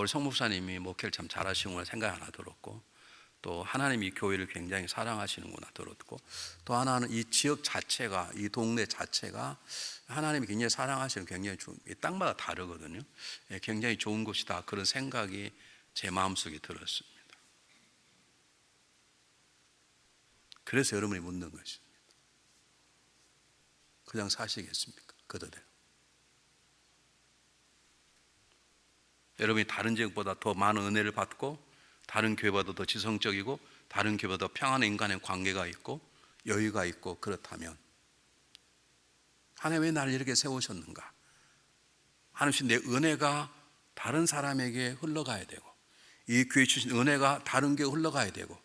우리 송 목사님이 목회를 참 잘하시는구나 생각이 하나 들었고, 또 하나님이 이 교회를 굉장히 사랑하시는구나 들었고, 또 하나는 이 지역 자체가, 이 동네 자체가 하나님이 굉장히 사랑하시는, 굉장히 좋은, 땅마다 다르거든요. 굉장히 좋은 곳이다, 그런 생각이 제 마음속에 들었습니다. 그래서 여러분이 묻는 것입니다. 그냥 사시겠습니까? 그대로. 여러분이 다른 지역보다 더 많은 은혜를 받고, 다른 교회보다 더 지성적이고, 다른 교회보다 더 평안한 인간의 관계가 있고 여유가 있고 그렇다면 하나님 왜 나를 이렇게 세우셨는가? 하나님 내 은혜가 다른 사람에게 흘러가야 되고, 이 교회 주신 은혜가 다른 교회에 흘러가야 되고,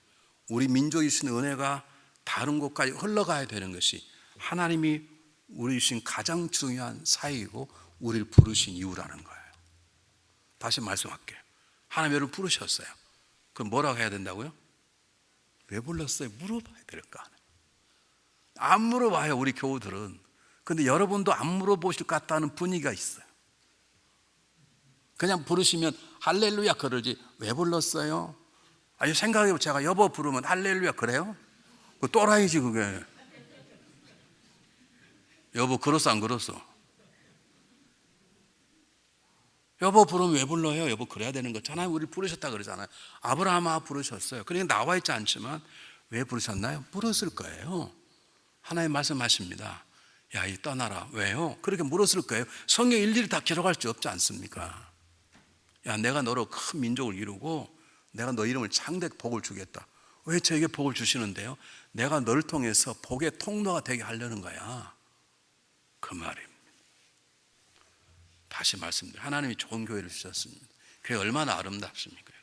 우리 민족이 주신 은혜가 다른 곳까지 흘러가야 되는 것이 하나님이 우리 주신 가장 중요한 사역이고 우리를 부르신 이유라는 거예요. 다시 말씀할게요. 하나님 여러분 부르셨어요. 그럼 뭐라고 해야 된다고요? 왜 불렀어요? 물어봐야 될 거 아니에요. 안 물어봐요, 우리 교우들은. 근데 여러분도 안 물어보실 것 같다는 분위기가 있어요. 그냥 부르시면 할렐루야 그러지 왜 불렀어요? 아니 생각해보면 제가 여보 부르면 할렐루야 그래요? 그 또라이지 그게. 여보 그렇소 안 그렇소? 여보 부르면 왜 불러요? 여보 그래야 되는 거잖아요. 우리 부르셨다 그러잖아요. 아브라함아 부르셨어요. 그러니까 나와 있지 않지만 왜 부르셨나요? 물었을 거예요. 하나님 말씀하십니다. 야, 이 떠나라. 왜요? 그렇게 물었을 거예요. 성경 일일이 다 기록할 수 없지 않습니까? 야, 내가 너로 큰 민족을 이루고 내가 너 이름을 창대 복을 주겠다. 왜 저에게 복을 주시는데요? 내가 너를 통해서 복의 통로가 되게 하려는 거야. 그 말입니다. 다시 말씀드려요. 하나님이 좋은 교회를 주셨습니다. 교회 얼마나 아름답습니까?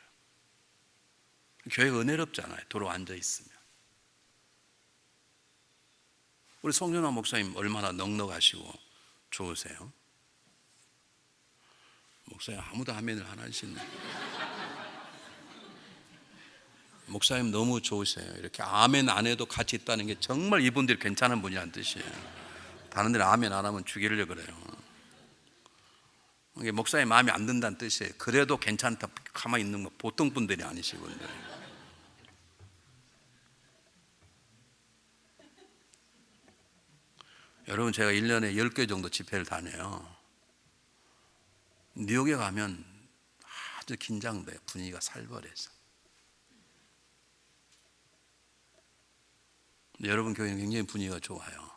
교회가 은혜롭잖아요. 도로 앉아 있으면. 우리 송전화 목사님 얼마나 넉넉하시고 좋으세요? 목사님 아무도 아멘을 안 하시네. 목사님 너무 좋으세요. 이렇게 아멘 안 해도 같이 있다는 게 정말 이분들이 괜찮은 분이란 뜻이에요. 다른 데는 아멘 안 하면 죽이려고 그래요. 이게 목사님 마음에 안 든다는 뜻이에요. 그래도 괜찮다 가만히 있는 거 보통 분들이 아니시군요. 여러분, 제가 1년에 10개 정도 집회를 다녀요. 뉴욕에 가면 아주 긴장돼요. 분위기가 살벌해서. 여러분 교회는 굉장히 분위기가 좋아요.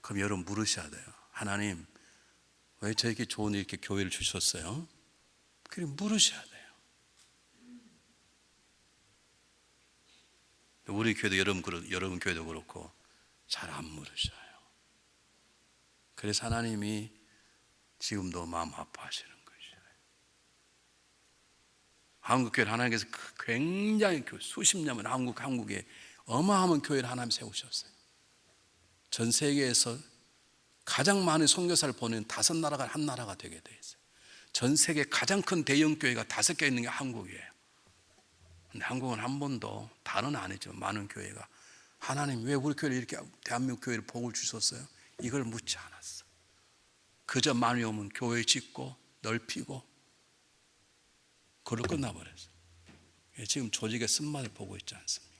그럼 여러분 물으셔야 돼요. 하나님, 왜 저에게 좋은 이렇게 교회를 주셨어요? 그래 물으셔야 돼요. 우리 교회도 여러분 교회도 그렇고 잘 안 물으셔요. 그래서 하나님이 지금도 마음 아파하시는 것이에요. 한국교회를 하나님께서 굉장히 수십 년만 한국에 어마어마한 교회를 하나님 세우셨어요. 전 세계에서 가장 많은 선교사를 보내는 5나라가 한 나라가 되게 돼 있어요. 전 세계 가장 큰 대형 교회가 5개 있는 게 한국이에요. 근데 한국은 한 번도 다는 아니지만 많은 교회가 하나님 왜 우리 교회를 이렇게 대한민국 교회를 복을 주셨어요? 이걸 묻지 않았어. 그저 많이 오면 교회 짓고 넓히고 그걸로 끝나버렸어요. 지금 조직의 쓴맛을 보고 있지 않습니까?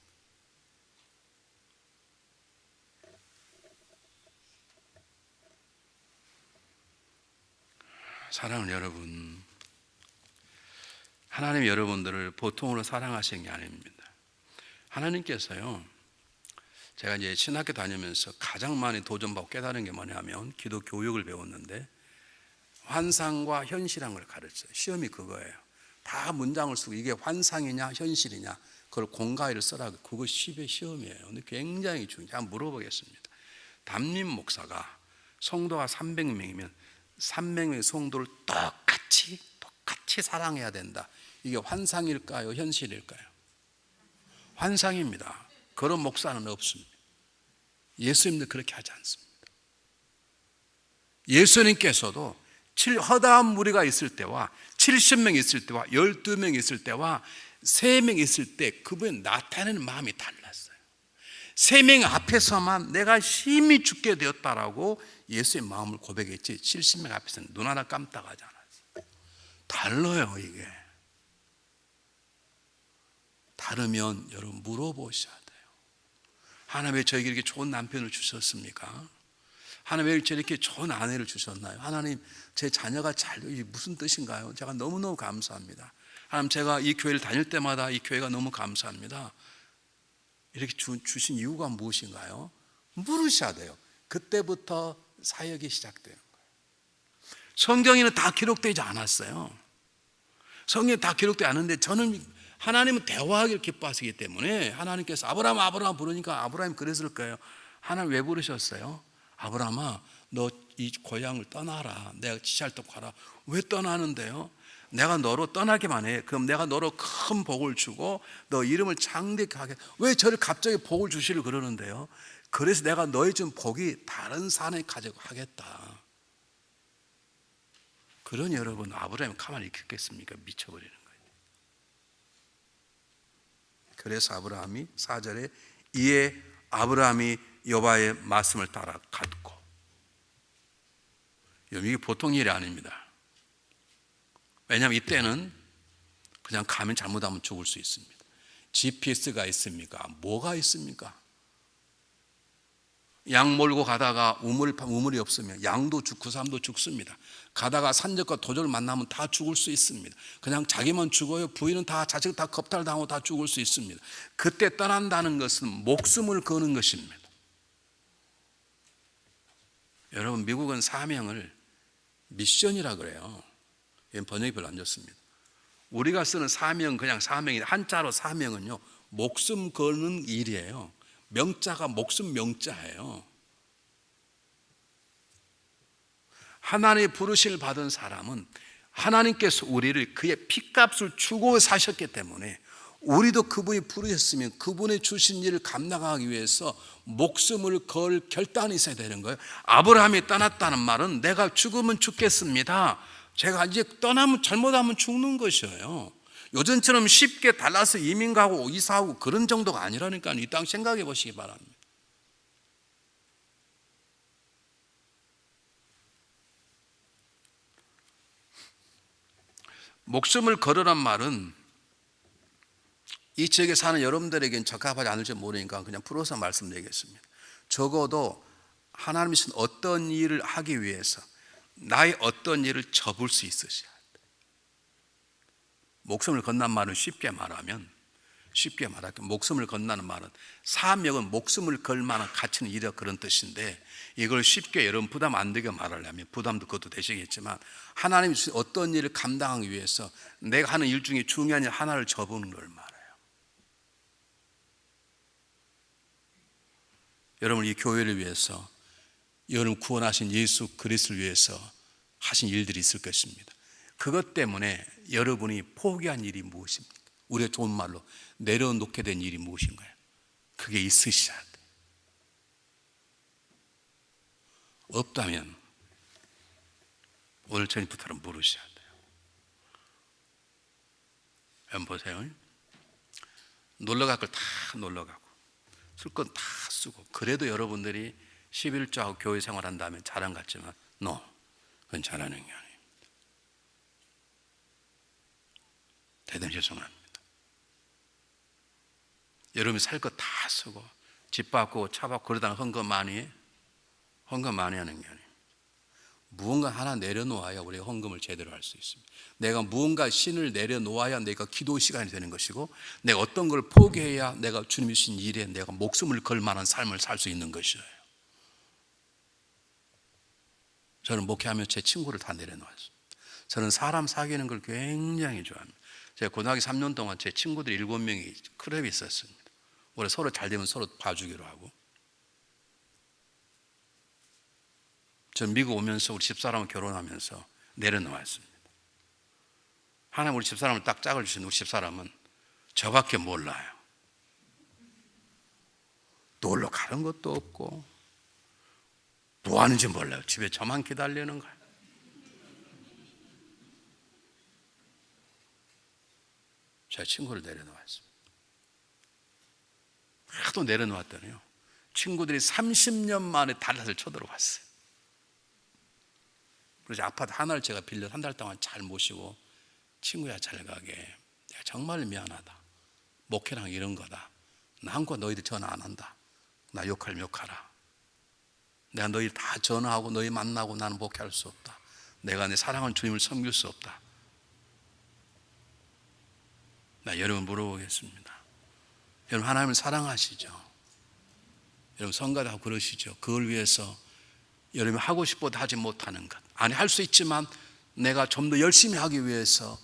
사랑하는 여러분, 하나님 여러분들을 보통으로 사랑하시는 게 아닙니다. 하나님께서요, 제가 이제 신학교 다니면서 가장 많이 도전받고 깨달은 게 뭐냐면 기독 교육을 배웠는데 환상과 현실이라는 걸 가르쳐요. 시험이 그거예요. 다 문장을 쓰고 이게 환상이냐 현실이냐 그걸 공가위를 써라. 그거 시험이에요. 근데 굉장히 중요해요. 한번 물어보겠습니다. 담임 목사가 성도가 300명이면 300명의 성도를 똑같이 사랑해야 된다. 이게 환상일까요? 현실일까요? 환상입니다. 그런 목사는 없습니다. 예수님도 그렇게 하지 않습니다. 예수님께서도 허다한 무리가 있을 때와 70명 있을 때와 12명 있을 때와 3명 있을 때 그분이 나타내는 마음이 달랐어요. 3명 앞에서만 내가 심히 죽게 되었다라고 예수의 마음을 고백했지 70명 앞에서는 눈 하나 깜빡하지 않았어요. 달라요. 이게 다르면 여러분 물어보셔야 돼요. 하나님 왜 저에게 이렇게 좋은 남편을 주셨습니까? 하나님 왜 저렇게 좋은 아내를 주셨나요? 하나님 제 자녀가 이게 무슨 뜻인가요? 제가 너무너무 감사합니다. 하나님 제가 이 교회를 다닐 때마다 이 교회가 너무 감사합니다. 이렇게 주신 이유가 무엇인가요? 물으셔야 돼요. 그때부터 사역이 시작되는 거예요. 성경에는 다 기록되지 않았어요. 성경에 다 기록되지 않은데 저는 하나님은 대화하기를 기뻐하시기 때문에 하나님께서 아브라함 부르니까 아브라함이 그랬을 거예요. 하나님 왜 부르셨어요? 아브라함아 너 이 고향을 떠나라. 내가 지시할 때 가라. 왜 떠나는데요? 내가 너로 떠나기만 해. 그럼 내가 너로 큰 복을 주고 너 이름을 장대케 하게. 왜 저를 갑자기 복을 주시려 그러는데요? 그래서 내가 너의 준 복이 다른 산에 가지고 하겠다. 그러니 여러분 아브라함이 가만히 있겠습니까? 미쳐버리는 거예요. 그래서 아브라함이 4절에 이에 아브라함이 여호와의 말씀을 따라 갔고. 이게 보통 일이 아닙니다. 왜냐하면 이때는 그냥 가면 잘못하면 죽을 수 있습니다. GPS가 있습니까? 뭐가 있습니까? 양 몰고 가다가 우물이 없으면 양도 죽고 사람도 죽습니다. 가다가 산적과 도적을 만나면 다 죽을 수 있습니다. 그냥 자기만 죽어요. 부인은 다 자식 다 겁탈당하고 다 죽을 수 있습니다. 그때 떠난다는 것은 목숨을 거는 것입니다. 여러분 미국은 사명을 미션이라 그래요. 번역이 별로 안 좋습니다. 우리가 쓰는 사명 그냥 사명이 한자로 사명은요 목숨 거는 일이에요. 명자가 목숨 명자예요. 하나님의 부르심을 받은 사람은 하나님께서 우리를 그의 피값을 주고 사셨기 때문에 우리도 그분이 부르셨으면 그분이 주신 일을 감당하기 위해서 목숨을 걸 결단이 있어야 되는 거예요. 아브라함이 떠났다는 말은 내가 죽으면 죽겠습니다. 제가 이제 떠나면 잘못하면 죽는 것이에요. 요즘처럼 쉽게 달라서 이민 가고 이사하고 그런 정도가 아니라니까 이 땅 생각해 보시기 바랍니다. 목숨을 걸으란 말은 이 지역에 사는 여러분들에겐 적합하지 않을지 모르니까 그냥 풀어서 말씀드리겠습니다. 적어도 하나님이 신 어떤 일을 하기 위해서 나의 어떤 일을 접을 수 있으셔야 돼. 목숨을 건난 말은 쉽게 말하면 목숨을 건나는 말은 사명은 목숨을 걸 만한 가치는 이라 그런 뜻인데, 이걸 쉽게 여러분 부담 안 되게 말하려면 부담도 그것도 되시겠지만, 하나님이 어떤 일을 감당하기 위해서 내가 하는 일 중에 중요한 일 하나를 접은 걸 말해요. 여러분, 이 교회를 위해서, 여러분 구원하신 예수 그리스도를 위해서 하신 일들이 있을 것입니다. 그것 때문에 여러분이 포기한 일이 무엇입니까? 우리가 좋은 말로 내려놓게 된 일이 무엇인가요? 그게 있으셔야 돼. 없다면 오늘 저녁부터는 물으셔야 돼요. 여러분 보세요. 놀러갈 걸 다 놀러가고 쓸 건 다 쓰고, 그래도 여러분들이 11조하고 교회 생활한다면 자랑 같지만 그건 잘하는 게 아닙니다. 대단히 죄송합니다. 여러분이 살 거 다 쓰고 집 받고 차 받고 그러다가 헌금 많이 하는 게 아닙니다. 무언가 하나 내려놓아야 우리가 헌금을 제대로 할 수 있습니다. 내가 무언가 신을 내려놓아야 내가 기도 시간이 되는 것이고, 내가 어떤 걸 포기해야 내가 주님이 주신 일에 내가 목숨을 걸 만한 삶을 살 수 있는 것이에요. 저는 목회하며 제 친구를 다 내려놓았어요. 저는 사람 사귀는 걸 굉장히 좋아합니다. 제가 고등학교 3년 동안 제 친구들 7명이 클럽이 있었습니다. 원래 서로 잘 되면 서로 봐주기로 하고. 전 미국 오면서 우리 집사람을 결혼하면서 내려놓았습니다. 하나님 우리 집사람을 딱 짝을 주신 우리 집사람은 저밖에 몰라요. 놀러 가는 것도 없고 뭐 하는지 몰라요. 집에 저만 기다리는 거예요. 제 친구를 내려놓았습니다. 하도 내려놓았더니요, 친구들이 30년 만에 달랏을 쳐들어왔어요. 그래서 아파트 하나를 제가 빌려 한 달 동안 잘 모시고, 친구야 잘 가게, 내가 정말 미안하다, 목회랑 이런 거다, 나 한국 너희들 전화 안 한다, 나 욕하면 욕하라, 내가 너희 다 전화하고 너희 만나고 나는 목회할 수 없다, 내가 내 사랑하는 주님을 섬길 수 없다. 나 여러분 물어보겠습니다. 여러분 하나님을 사랑하시죠? 여러분 성가다고 그러시죠? 그걸 위해서 여러분이 하고 싶어도 하지 못하는 것, 아니 할 수 있지만 내가 좀 더 열심히 하기 위해서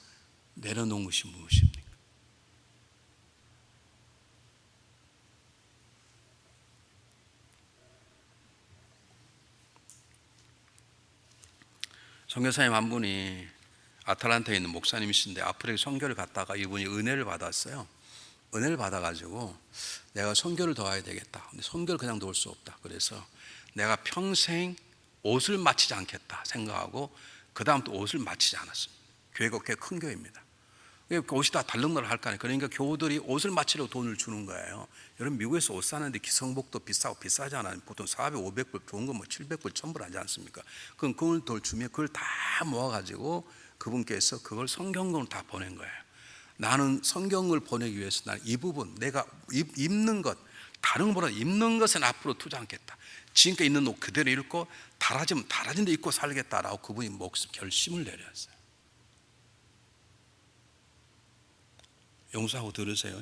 내려놓은 것이 무엇입니까? 선교사님 한 분이 아틀란타에 있는 목사님이신데 아프리카 선교를 갔다가 이분이 은혜를 받았어요. 은혜를 받아가지고 내가 선교를 더 해야 되겠다. 근데 선교를 그냥 놓을 수 없다. 그래서 내가 평생 옷을 맞추지 않겠다 생각하고 그 다음부터 옷을 맞추지 않았습니다. 교회가 꽤 큰 교회입니다. 옷이 다 다른 걸 할까 하니까, 그러니까 교우들이 옷을 맞추려고 돈을 주는 거예요. 여러분 미국에서 옷 사는데 기성복도 비싸고 비싸지 않아요. 보통 400, 500불, 좋은 건 뭐 700불, 1000불 하지 않습니까? 그럼 그걸 돈 주면 그걸 다 모아가지고 그분께서 그걸 성경으로 다 보낸 거예요. 나는 성경을 보내기 위해서 난 이 부분, 내가 입는 것, 다른 것보다 입는 것은 앞으로 투자 않겠다. 지금까지 있는 옷 그대로 입고 달아지면 달아진 데 입고 살겠다라고 그분이 결심을 내렸어요. 용서하고 들으세요.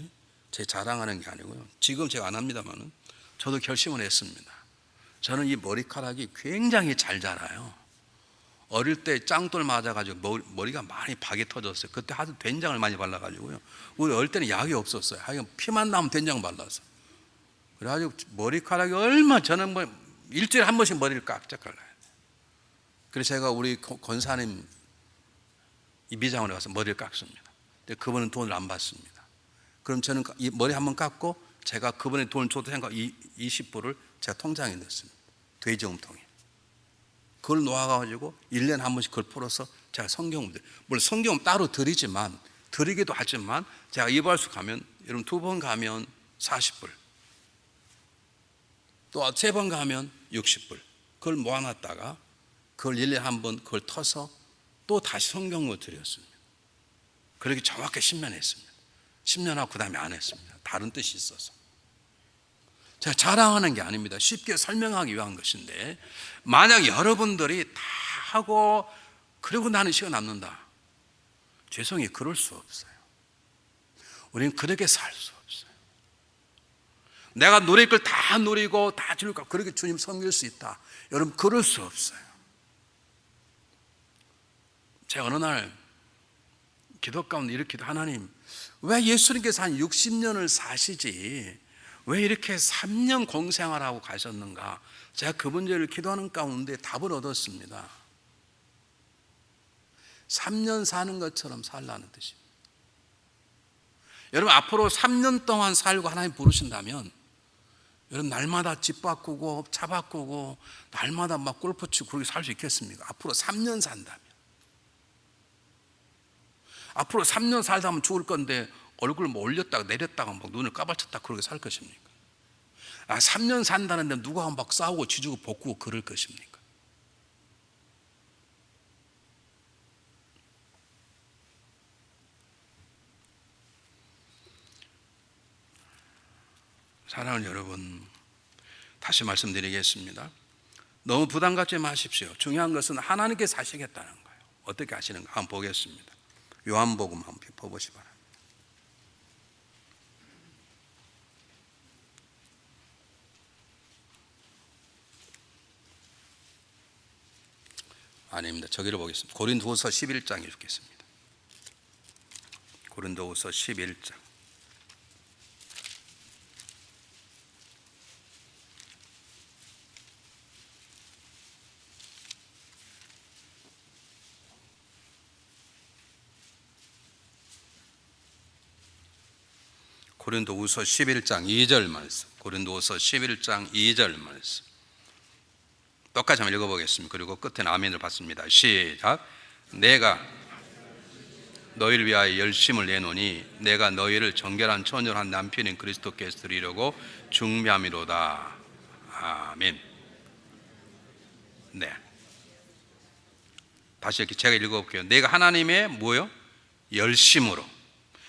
제 자랑하는 게 아니고요, 지금 제가 안 합니다만은 저도 결심을 했습니다. 저는 이 머리카락이 굉장히 잘 자라요. 어릴 때 짱돌 맞아가지고 머리가 많이 박이 터졌어요. 그때 하도 된장을 많이 발라가지고요, 우리 어릴 때는 약이 없었어요. 하여간 피만 나면 된장 발라서, 그래가지고 머리카락이 저는 뭐 일주일에 한 번씩 머리를 깍짝 갈라요. 그래서 제가 우리 권사님 이 미장원에 가서 머리를 깎습니다. 근데 그분은 돈을 안 받습니다. 그럼 저는 이 머리 한번 깎고 제가 그분의 돈을 줘도 생각 20불을 제가 통장에 넣습니다. 돼지용통에. 그걸 놓아가지고 1년에 한 번씩 그걸 풀어서 제가 성경을, 물론 성경은 따로 드리기도 하지만 제가 이발소 가면, 여러분 2번 가면 40불, 또 3번 가면 60불, 그걸 모아놨다가 그걸 1년에 한 번 그걸 터서 또 다시 성경을 드렸습니다. 그렇게 정확히 10년 했습니다. 10년 하고 그 다음에 안 했습니다. 다른 뜻이 있어서. 제가 자랑하는 게 아닙니다. 쉽게 설명하기 위한 것인데, 만약 여러분들이 다 하고 그리고 나는 시간 남는다, 죄송해요, 그럴 수 없어요. 우리는 그렇게 살 수 없어요. 내가 누릴 걸 다 누리고 다 즐겁고 그렇게 주님 섬길 수 있다, 여러분 그럴 수 없어요. 제가 어느 날 기도 가운데 이렇게, 하나님 왜 예수님께서 한 60년을 사시지 왜 이렇게 3년 공생활하고 가셨는가, 제가 그 문제를 기도하는 가운데 답을 얻었습니다. 3년 사는 것처럼 살라는 뜻입니다. 여러분 앞으로 3년 동안 살고 하나님 부르신다면, 여러분 날마다 집 바꾸고 차 바꾸고 날마다 막 골프 치고 그렇게 살 수 있겠습니까? 앞으로 3년 산다면. 앞으로 3년 살다 보면 죽을 건데 얼굴 뭐 올렸다가 내렸다가 막 눈을 까발쳤다 그렇게 살 것입니까? 3년 산다는데 누가 막 싸우고 지지고 볶고 그럴 것입니까? 사랑하는 여러분, 다시 말씀드리겠습니다. 너무 부담 갖지 마십시오. 중요한 것은 하나님께서 하시겠다는 거예요. 어떻게 하시는가 한번 보겠습니다. 요한복음 한번 보시기 바랍니다. 아닙니다. 저기를 보겠습니다. 고린도후서 11장 읽겠습니다. 고린도후서 11장. 고린도후서 11장 2절 말씀. 고린도후서 11장 2절 말씀. 똑같이 한번 읽어보겠습니다. 그리고 끝에는 아멘을 받습니다. 시작. 내가 너희를 위하여 열심을 내노니 내가 너희를 정결한 처녀한 남편인 그리스도께서 드리려고 중매함이로다. 아멘. 네. 다시 이렇게 제가 읽어볼게요. 내가 하나님의 뭐요? 열심으로.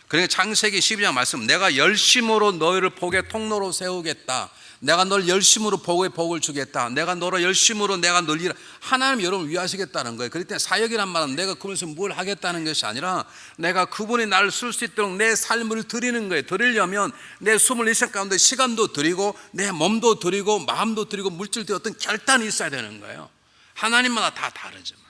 그러니까 창세기 12장 말씀, 내가 열심으로 너희를 복의 통로로 세우겠다, 내가 널 열심으로 복의 복을 주겠다, 내가 너를 열심으로 내가 널 일, 하나님 여러분을 위하시겠다는 거예요. 그럴 때 사역이란 말은 내가 그분에서 뭘 하겠다는 것이 아니라 내가 그분이 나를 쓸 수 있도록 내 삶을 드리는 거예요. 드리려면 내 24시간 가운데 시간도 드리고 내 몸도 드리고 마음도 드리고 물질도 어떤 결단이 있어야 되는 거예요. 하나님마다 다 다르지만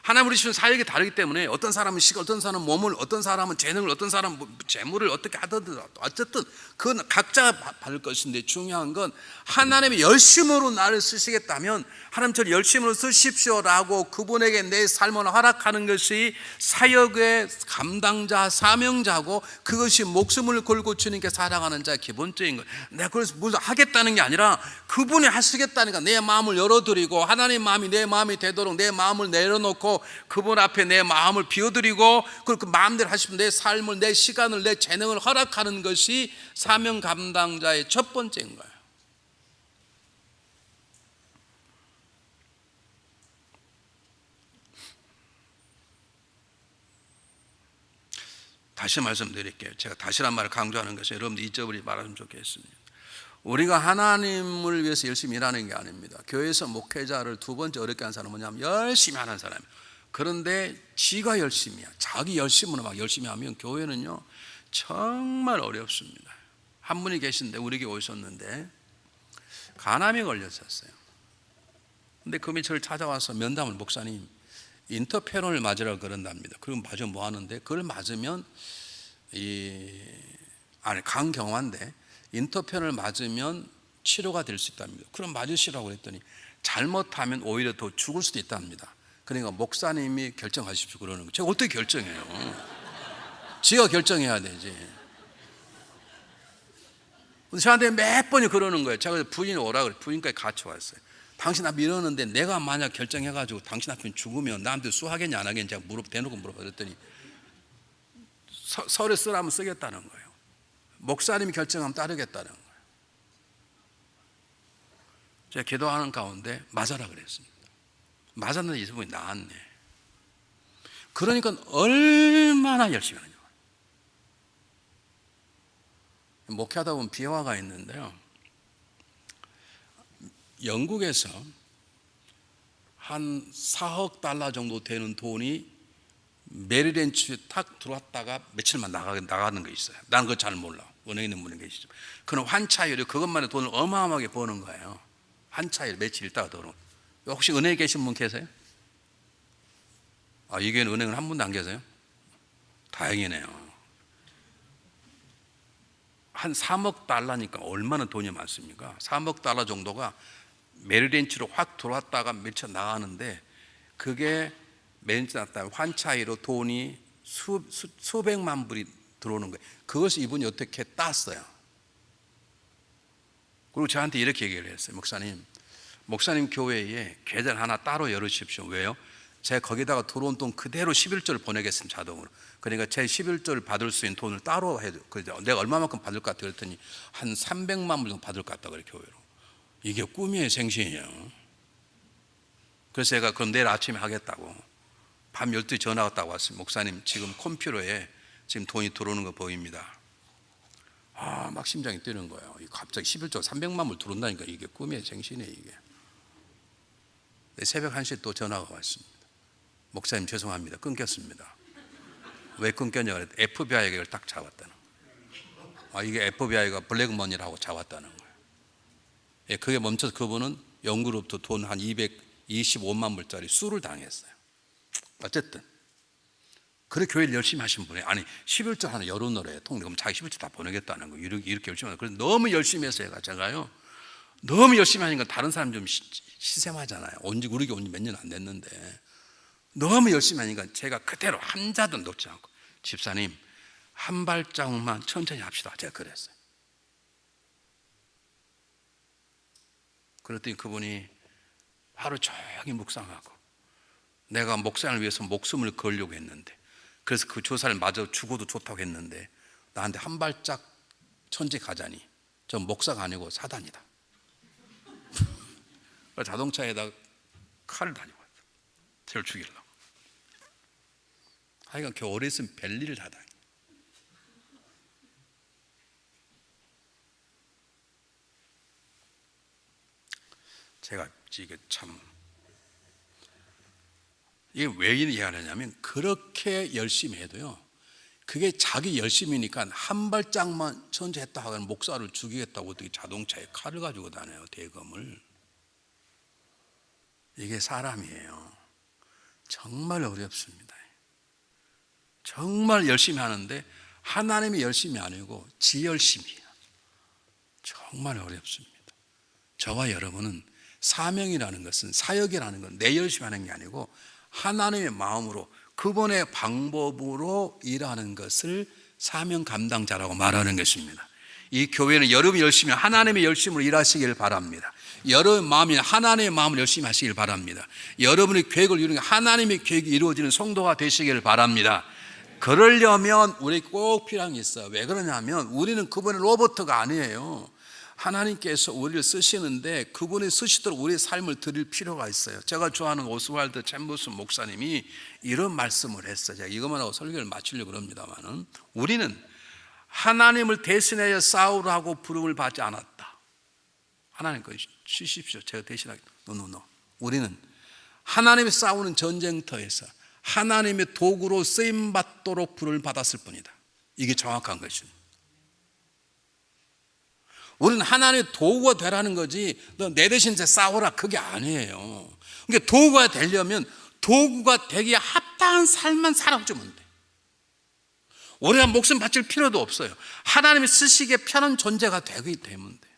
하나님 우리 주신 사역이 다르기 때문에 어떤 사람은 시간, 어떤 사람은 몸을, 어떤 사람은 재능을, 어떤 사람은 재물을 어떻게 하든 어쨌든 그건 각자가 받을 것인데, 중요한 건 하나님의 열심으로 나를 쓰시겠다면 하나님 저를 열심으로 쓰십시오라고 그분에게 내 삶을 허락하는 것이 사역의 감당자, 사명자고, 그것이 목숨을 걸고 주님께 살아가는 자의 기본적인 거예요. 내가 그래서 무슨 하겠다는 게 아니라 그분이 하시겠다니까 내 마음을 열어드리고, 하나님 마음이 내 마음이 되도록 내 마음을 내려놓고 그분 앞에 내 마음을 비워드리고, 그리고 그 마음대로 하시면 내 삶을, 내 시간을, 내 재능을 허락하는 것이 사명 감당자의 첫 번째인 거예요. 다시 말씀드릴게요. 제가 다시란 말을 강조하는 것이 여러분들 잊어버리지 말았으면 좋겠습니다. 우리가 하나님을 위해서 열심히 일하는 게 아닙니다. 교회에서 목회자를 두 번째 어렵게 하는 사람은 뭐냐면 열심히 하는 사람이에요. 그런데 지가 열심히야, 자기 열심으로 막 열심히 하면 교회는요 정말 어렵습니다. 한 분이 계신데 우리 교회 오셨는데 간암이 걸렸었어요. 근데 그 저를 찾아와서 면담을, 목사님 인터페론을 맞으라고 그런답니다. 그럼 맞으면 뭐 하는데, 그걸 맞으면 강경화인데 인터페론을 맞으면 치료가 될 수 있답니다. 그럼 맞으시라고 그랬더니 잘못하면 오히려 더 죽을 수도 있답니다. 그러니까 목사님이 결정하십시오 그러는 거예요. 제가 어떻게 결정해요? 지가 결정해야 되지. 저한테 몇 번이 그러는 거예요. 제가 부인이 오라 그래. 부인까지 같이 왔어요. 당신 앞에 이러는데 내가 만약 결정해가지고 당신 앞에 죽으면 나한테 수하겠냐 안 하겠냐 제가 대놓고 물어봤더니 서류 쓰라면 쓰겠다는 거예요. 목사님이 결정하면 따르겠다는 거예요. 제가 기도하는 가운데 맞아라 그랬습니다. 맞았는데 이분이 나았네. 그러니까 얼마나 열심히 하느냐. 목회하다 보면 비화가 있는데요. 영국에서 한 4억 달러 정도 되는 돈이 메리랜치에 탁 들어왔다가 며칠만 나가는 게 있어요. 나는 그거 잘 몰라. 은행에 있는 분이 계시죠. 그는 환차율이 그것만의 돈을 어마어마하게 버는 거예요. 환차율 며칠 있다가 들어오는. 혹시 은행에 계신 분 계세요? 이 교회는 은행은 한 분도 안 계세요? 다행이네요. 한 3억 달러니까 얼마나 돈이 많습니까? 3억 달러 정도가 메리랜치로 확 들어왔다가 며칠 나가는데, 그게 메리랜치 났다 환차이로 돈이 수백만 불이 들어오는 거예요. 그것을 이분이 어떻게 땄어요. 그리고 저한테 이렇게 얘기를 했어요. 목사님 교회에 계좌를 하나 따로 열으십시오. 왜요? 제가 거기다가 들어온 돈 그대로 11조를 보내겠습니다. 자동으로. 그러니까 제 11조를 받을 수 있는 돈을 따로 해도, 내가 얼마만큼 받을 것 같아 그랬더니 한 300만 불 정도 받을 것 같다 그래, 교회로. 이게 꿈이에요, 생신이에요. 그래서 제가 그럼 내일 아침에 하겠다고 밤 12시 전화 왔다고 왔어요. 목사님, 지금 컴퓨터에 지금 돈이 들어오는 거 보입니다. 막 심장이 뛰는 거예요. 갑자기 11조 300만 불 들어온다니까 이게 꿈이에요, 생신이에요, 이게. 새벽 1시에 또 전화가 왔습니다. 목사님 죄송합니다, 끊겼습니다. 왜 끊겼냐고 그랬더니 FBI가 이걸 딱 잡았다는 거예요. 이게 FBI가 블랙머니라고 잡았다는 거예요. 그게 멈춰서 그분은 영국으로부터 돈 한 225만 불짜리 수를 당했어요. 어쨌든 그래 교회를 열심히 하신 분이 11조 하나 열어놓으래. 그럼 자기 11조 다 보내겠다는 거. 이렇게 열심히 하는. 그래서 너무 열심히 했어요. 제가요. 너무 열심히 하니까 다른 사람 좀 시샘하잖아요. 우리 교회 온 지 몇 년 안 됐는데 너무 열심히 하니까 제가 그대로 한 자도 놓지 않고, 집사님 한 발자국만 천천히 합시다, 제가 그랬어요. 그랬더니 그분이 하루 종일 묵상하고, 내가 목사를 위해서 목숨을 걸려고 했는데, 그래서 그 조사를 마저 죽어도 좋다고 했는데 나한테 한 발짝 천지 가자니 저 목사가 아니고 사단이다. 자동차에다 칼을 다니고 왔어. 저를 죽이려고. 하여간 그 오래 있으면 별일을 다 당해. 제가 이게 참, 이게 왜 이해하느냐면, 그렇게 열심히 해도요, 그게 자기 열심이니까 한 발짝만 천천했다 하면 목사를 죽이겠다고 어떻게 자동차에 칼을 가지고 다녀요, 대검을. 이게 사람이에요. 정말 어렵습니다. 정말 열심히 하는데 하나님이 열심이 아니고 지 열심이에요. 정말 어렵습니다. 저와 여러분은 사명이라는 것은, 사역이라는 건 내 열심히 하는 게 아니고 하나님의 마음으로, 그분의 방법으로 일하는 것을 사명 감당자라고 말하는 것입니다. 이 교회는 여러분이 열심히 하나님의 열심으로 일하시길 바랍니다. 여러분 마음이 하나님의 마음을 열심히 하시길 바랍니다. 여러분의 계획을 이루는 하나님의 계획이 이루어지는 성도가 되시길 바랍니다. 그러려면 우리 꼭 필요한 게 있어요. 왜 그러냐면 우리는 그분의 로봇가 아니에요. 하나님께서 우리를 쓰시는데 그분이 쓰시도록 우리의 삶을 드릴 필요가 있어요. 제가 좋아하는 오스왈드 챔버스 목사님이 이런 말씀을 했어요. 제가 이것만 하고 설교를 마치려고 합니다만은, 우리는 하나님을 대신하여 싸우라고 부름을 받지 않았다. 하나님 거 쉬십시오, 제가 대신하겠다. 노. 우리는 하나님이 싸우는 전쟁터에서 하나님의 도구로 쓰임받도록 부름을 받았을 뿐이다. 이게 정확한 것입니다. 우리는 하나님의 도구가 되라는 거지, 너 내 대신 이제 싸워라, 그게 아니에요. 그러니까 도구가 되려면 도구가 되기에 합당한 삶만 살아주면 돼. 우리가 목숨 바칠 필요도 없어요. 하나님이 쓰시기에 편한 존재가 되기 때문에 돼요.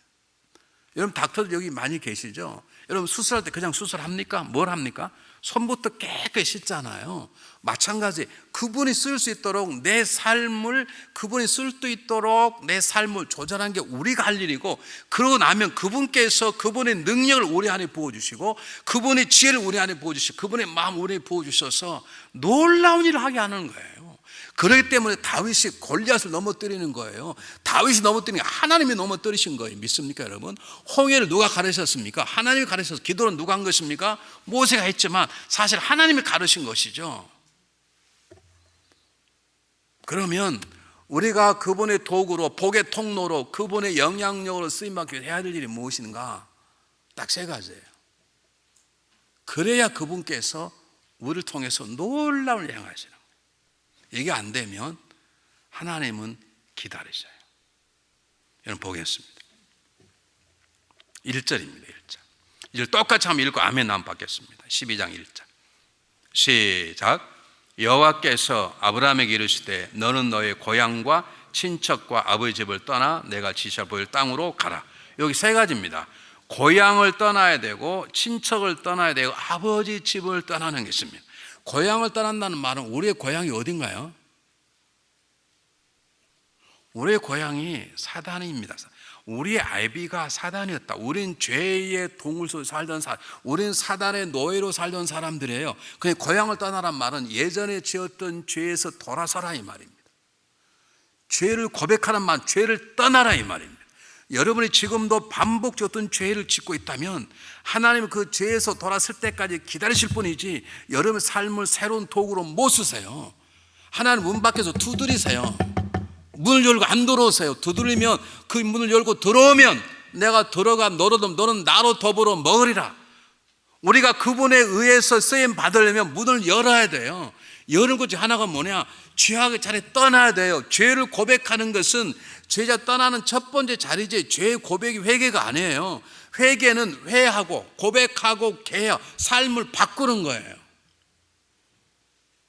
여러분 닥터들 여기 많이 계시죠? 여러분 수술할 때 그냥 수술합니까? 뭘 합니까? 손부터 깨끗이 씻잖아요. 마찬가지, 그분이 쓸 수 있도록 내 삶을, 그분이 쓸 수 있도록 내 삶을 조절하는 게 우리가 할 일이고, 그러고 나면 그분께서 그분의 능력을 우리 안에 부어주시고, 그분의 지혜를 우리 안에 부어주시고, 그분의 마음 우리 안에 부어주셔서 놀라운 일을 하게 하는 거예요. 그렇기 때문에 다윗이 골리앗을 넘어뜨리는 거예요. 다윗이 넘어뜨리는 게 하나님이 넘어뜨리신 거예요. 믿습니까 여러분? 홍해를 누가 가르쳤습니까? 하나님이 가르쳤어요. 기도는 누가 한 것입니까? 모세가 했지만 사실 하나님이 가르친 것이죠. 그러면 우리가 그분의 도구로, 복의 통로로, 그분의 영향력으로 쓰임받기 위해 해야 될 일이 무엇인가? 딱 세 가지예요. 그래야 그분께서 우리를 통해서 놀라움을 행하시는 거예요. 이게 안 되면 하나님은 기다리셔요. 여러분 보겠습니다. 1절입니다. 1절. 이걸 똑같이 한번 읽고 아멘 한번 받겠습니다. 12장 1절. 시작. 여호와께서 아브라함에게 이르시되 너는 너의 고향과 친척과 아버지 집을 떠나 내가 지시할 보일 땅으로 가라. 여기 세 가지입니다. 고향을 떠나야 되고, 친척을 떠나야 되고, 아버지 집을 떠나는 게 있습니다. 고향을 떠난다는 말은 우리의 고향이 어딘가요? 우리의 고향이 사단입니다. 우리의 아비가 사단이었다. 우린 죄의 동굴 속에 살던 사람, 우린 사단의 노예로 살던 사람들이에요. 그냥 고향을 떠나란 말은 예전에 지었던 죄에서 돌아서라 이 말입니다. 죄를 고백하는 말, 죄를 떠나라 이 말입니다. 여러분이 지금도 반복적인 죄를 짓고 있다면 하나님은 그 죄에서 돌아설 때까지 기다리실 뿐이지 여러분의 삶을 새로운 도구로 못 쓰세요. 하나님 문 밖에서 두드리세요. 문을 열고 안 들어오세요. 두드리면 그 문을 열고 들어오면 내가 들어가 너는 나로 더불어 먹으리라. 우리가 그분에 의해서 쓰임 받으려면 문을 열어야 돼요. 여는 것 중 하나가 뭐냐? 죄악의 자리에 떠나야 돼요. 죄를 고백하는 것은 죄자 떠나는 첫 번째 자리지 죄의 고백이 회개가 아니에요. 회개는 회하고 고백하고 개혁, 삶을 바꾸는 거예요.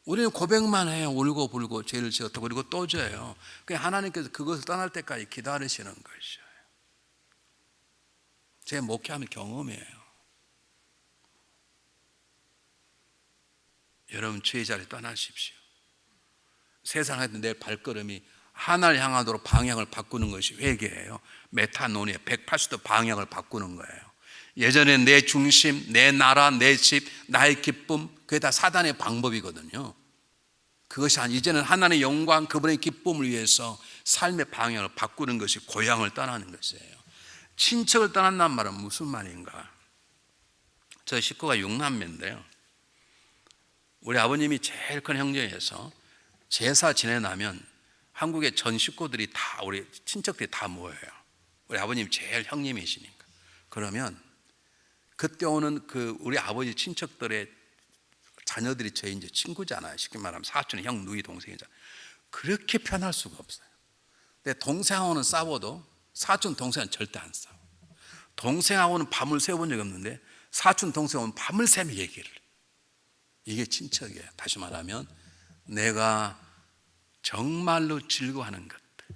우리는 고백만 해요. 울고 불고 죄를 지었다 그리고 또 져요. 그냥 하나님께서 그것을 떠날 때까지 기다리시는 것이에요. 제 목회하는 경험이에요. 여러분 죄의 자리 떠나십시오. 세상에 내 발걸음이 하나를 향하도록 방향을 바꾸는 것이 회개예요. 메타노니에 180도 방향을 바꾸는 거예요. 예전에 내 중심, 내 나라, 내 집, 나의 기쁨, 그게 다 사단의 방법이거든요. 그것이 이제는 하나님의 영광, 그분의 기쁨을 위해서 삶의 방향을 바꾸는 것이 고향을 떠나는 것이에요. 친척을 떠난다는 말은 무슨 말인가? 저희 식구가 6남매인데요. 우리 아버님이 제일 큰 형제에서 제사 지내나면 한국의 전 식구들이 다, 우리 친척들이 다 모여요. 우리 아버님 제일 형님이시니까. 그러면 그때 오는 그 우리 아버지 친척들의 자녀들이 저희 이제 친구잖아요. 쉽게 말하면 사촌, 형, 누이, 동생이잖아요. 그렇게 편할 수가 없어요. 근데 동생하고는 싸워도 사촌, 동생은 절대 안 싸워. 동생하고는 밤을 새워본 적이 없는데 사촌, 동생하고는 밤을 새며 얘기를 해요. 이게 친척이에요. 다시 말하면 내가 정말로 즐거워하는 것들,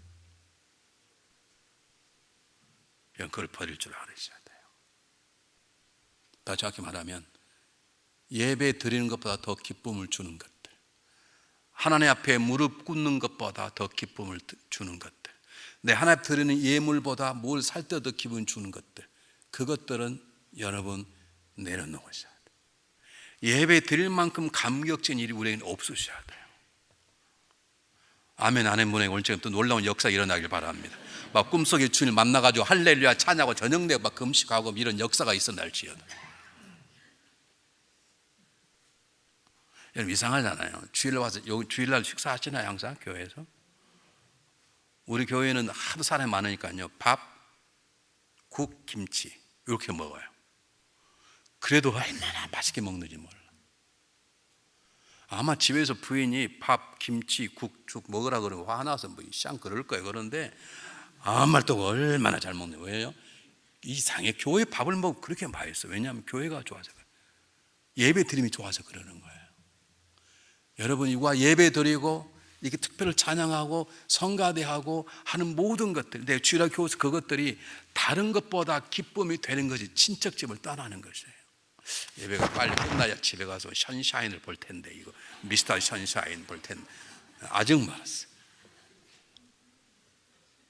그걸 버릴 줄 알으셔야 돼요. 더 정확히 말하면 예배 드리는 것보다 더 기쁨을 주는 것들, 하나님 앞에 무릎 꿇는 것보다 더 기쁨을 주는 것들, 내 하나님 앞에 드리는 예물보다 뭘 살 때 더 기쁨을 주는 것들, 그것들은 여러분 내려놓으셔야 돼요. 예배 드릴 만큼 감격적인 일이 우리에게는 없으셔야 돼요. 아멘. 아멘 분에 오늘 지금 또 놀라운 역사 일어나길 바랍니다. 막 꿈속에 주님 만나가지고 할렐루야 찬양하고 저녁내 막 금식하고 이런 역사가 있어 날지어다. 여러분 이상하잖아요. 주일날 와서 여기 주일날 식사하시나요? 항상 교회에서? 우리 교회는 하도 사람이 많으니까요. 밥, 국, 김치 이렇게 먹어요. 그래도 얼마나 맛있게 먹는지 몰라. 아마 집에서 부인이 밥, 김치, 국, 죽 먹으라 그러면 화나서 뭐 쌍 그럴 거예요. 그런데 아무 말도 얼마나 잘 먹는 거예요. 이상해. 교회 밥을 먹으면 그렇게 맛있어. 왜냐하면 교회가 좋아서 그래요. 예배 드림이 좋아서 그러는 거예요. 여러분이 와 예배 드리고 이렇게 특별히 찬양하고 성가대하고 하는 모든 것들, 내 주일날 교회에서 그것들이 다른 것보다 기쁨이 되는 것이 친척집을 떠나는 것이에요. 예배가 빨리 끝나야 집에 가서 션샤인을 볼 텐데, 이거 미스터 션샤인 볼 텐데 아직 멀었어.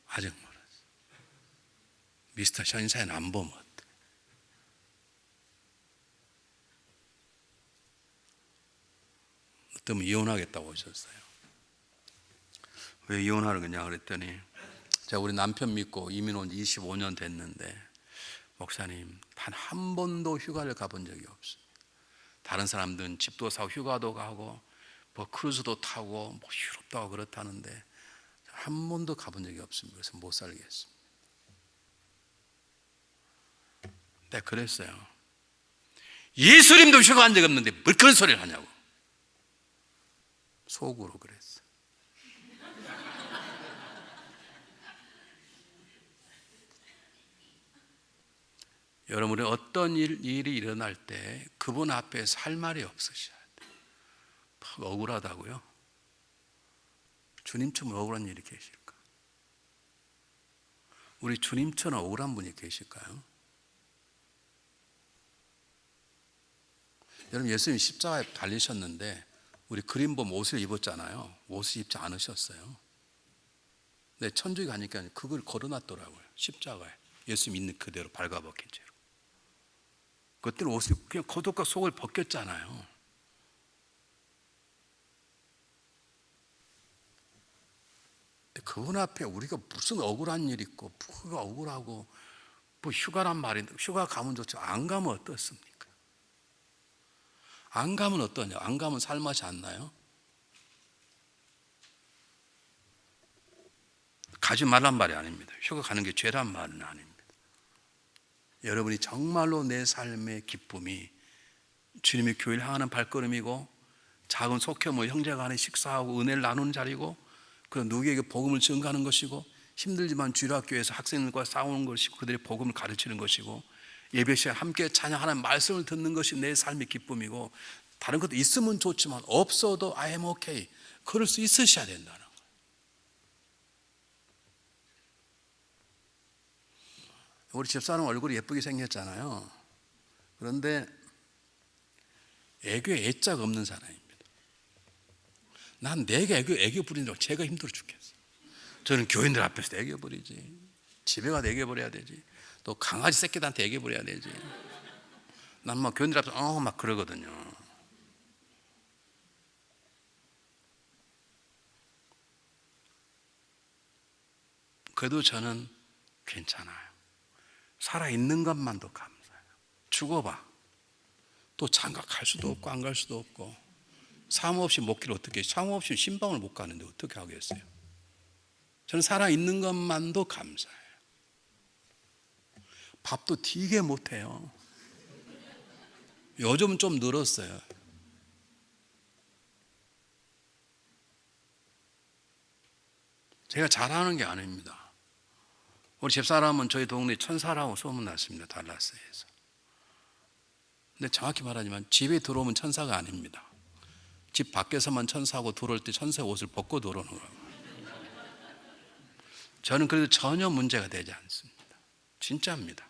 아직 멀었어. 미스터 션샤인 안 보면 어때? 어떤 분 이혼하겠다고 하셨어요. 왜 이혼하는 거냐 그랬더니 제가 우리 남편 믿고 이민 온 지 25년 됐는데 목사님 단 한 번도 휴가를 가본 적이 없어요. 다른 사람들은 집도 사고 휴가도 가고 뭐 크루즈도 타고 뭐 유럽도 가고 그렇다는데 한 번도 가본 적이 없습니다. 그래서 못 살겠습니다. 내가 그랬어요. 예수님도 휴가 간 적 없는데 뭘 그런 소리를 하냐고. 속으로 그랬어. 여러분이 어떤 일이 일어날 때 그분 앞에서 할 말이 없으셔야 돼요. 억울하다고요? 주님처럼 억울한 일이 계실까? 우리 주님처럼 억울한 분이 계실까요? 여러분, 예수님 십자가에 달리셨는데 우리 그림 보면 옷을 입었잖아요. 옷을 입지 않으셨어요. 근데 천주에 가니까 그걸 걸어놨더라고요. 십자가에 예수님 있는 그대로 발가벗긴 채로. 그때는 옷을 그냥 겉옷과 속을 벗겼잖아요. 그분 앞에 우리가 무슨 억울한 일 있고 뭐가 억울하고 뭐 휴가란 말인데 휴가 가면 좋죠. 안 가면 어떻습니까? 안 가면 어떠냐? 안 가면 살맛이 안 나요? 가지 말란 말이 아닙니다. 휴가 가는 게 죄란 말은 아닙니다. 여러분이 정말로 내 삶의 기쁨이 주님의 교회를 향하는 발걸음이고 작은 소규모 형제 간에 식사하고 은혜를 나누는 자리고 그런 누구에게 복음을 증가하는 것이고 힘들지만 주일학교에서 학생들과 싸우는 것이고 그들의 복음을 가르치는 것이고 예배 시간에 함께 찬양하는 말씀을 듣는 것이 내 삶의 기쁨이고 다른 것도 있으면 좋지만 없어도 I am okay. 그럴 수 있으셔야 된다는 거예요. 우리 집사람 얼굴이 예쁘게 생겼잖아요. 그런데 애교에 애자가 없는 사람입니다. 난 내가 애교 부리느라고 제가 힘들어 죽겠어. 저는 교인들 앞에서 애교 부리지. 집에 가서 애교 부려야 되지. 또 강아지 새끼들한테 애교 부려야 되지. 난 막 교인들 앞에서 막 그러거든요. 그래도 저는 괜찮아요. 살아있는 것만도 감사해요. 죽어봐. 또 장가 갈 수도 없고 안 갈 수도 없고 사모 없이 먹기를 어떻게 해요? 사모 없이 신방을 못 가는데 어떻게 하겠어요? 저는 살아있는 것만도 감사해요. 밥도 되게 못해요. 요즘은 좀 늘었어요. 제가 잘하는 게 아닙니다. 우리 집사람은 저희 동네 천사라고 소문났습니다. 달라스에서. 근데 정확히 말하지만 집에 들어오면 천사가 아닙니다. 집 밖에서만 천사고 들어올 때 천사의 옷을 벗고 들어오는 거라고. 저는 그래도 전혀 문제가 되지 않습니다. 진짜입니다.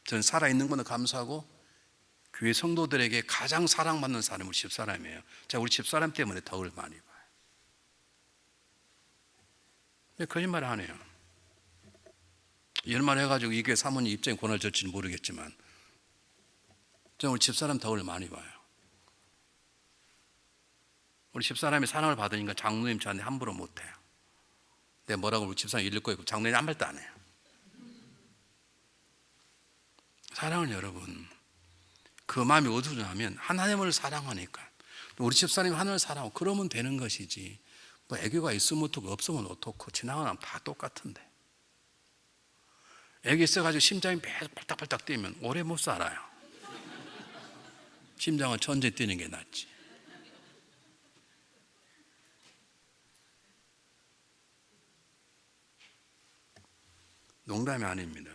저는 살아있는 것도 감사하고 교회 성도들에게 가장 사랑받는 사람이 우리 집사람이에요. 제가 우리 집사람 때문에 덕을 많이 봐요. 근데 거짓말 안 해요. 이런 말 해가지고 이게 사모님 입장에 권한을 줄지는 모르겠지만 저는 우리 집사람 덕을 많이 봐요. 우리 집사람이 사랑을 받으니까 장로님 저한테 함부로 못해요. 내가 뭐라고 우리 집사람 일릴 거고 장로님 아무 말도 안 해요. 사랑은 여러분 그 마음이 어두워지면 하나님을 사랑하니까 우리 집사람이 하나님을 사랑하고 그러면 되는 것이지 뭐 애교가 있으면 어떻고 없으면 어떻고 지나가면 다 똑같은데 애기 있어가지고 심장이 발딱발딱 뛰면 오래 못 살아요. 심장은 천천히 뛰는 게 낫지. 농담이 아닙니다.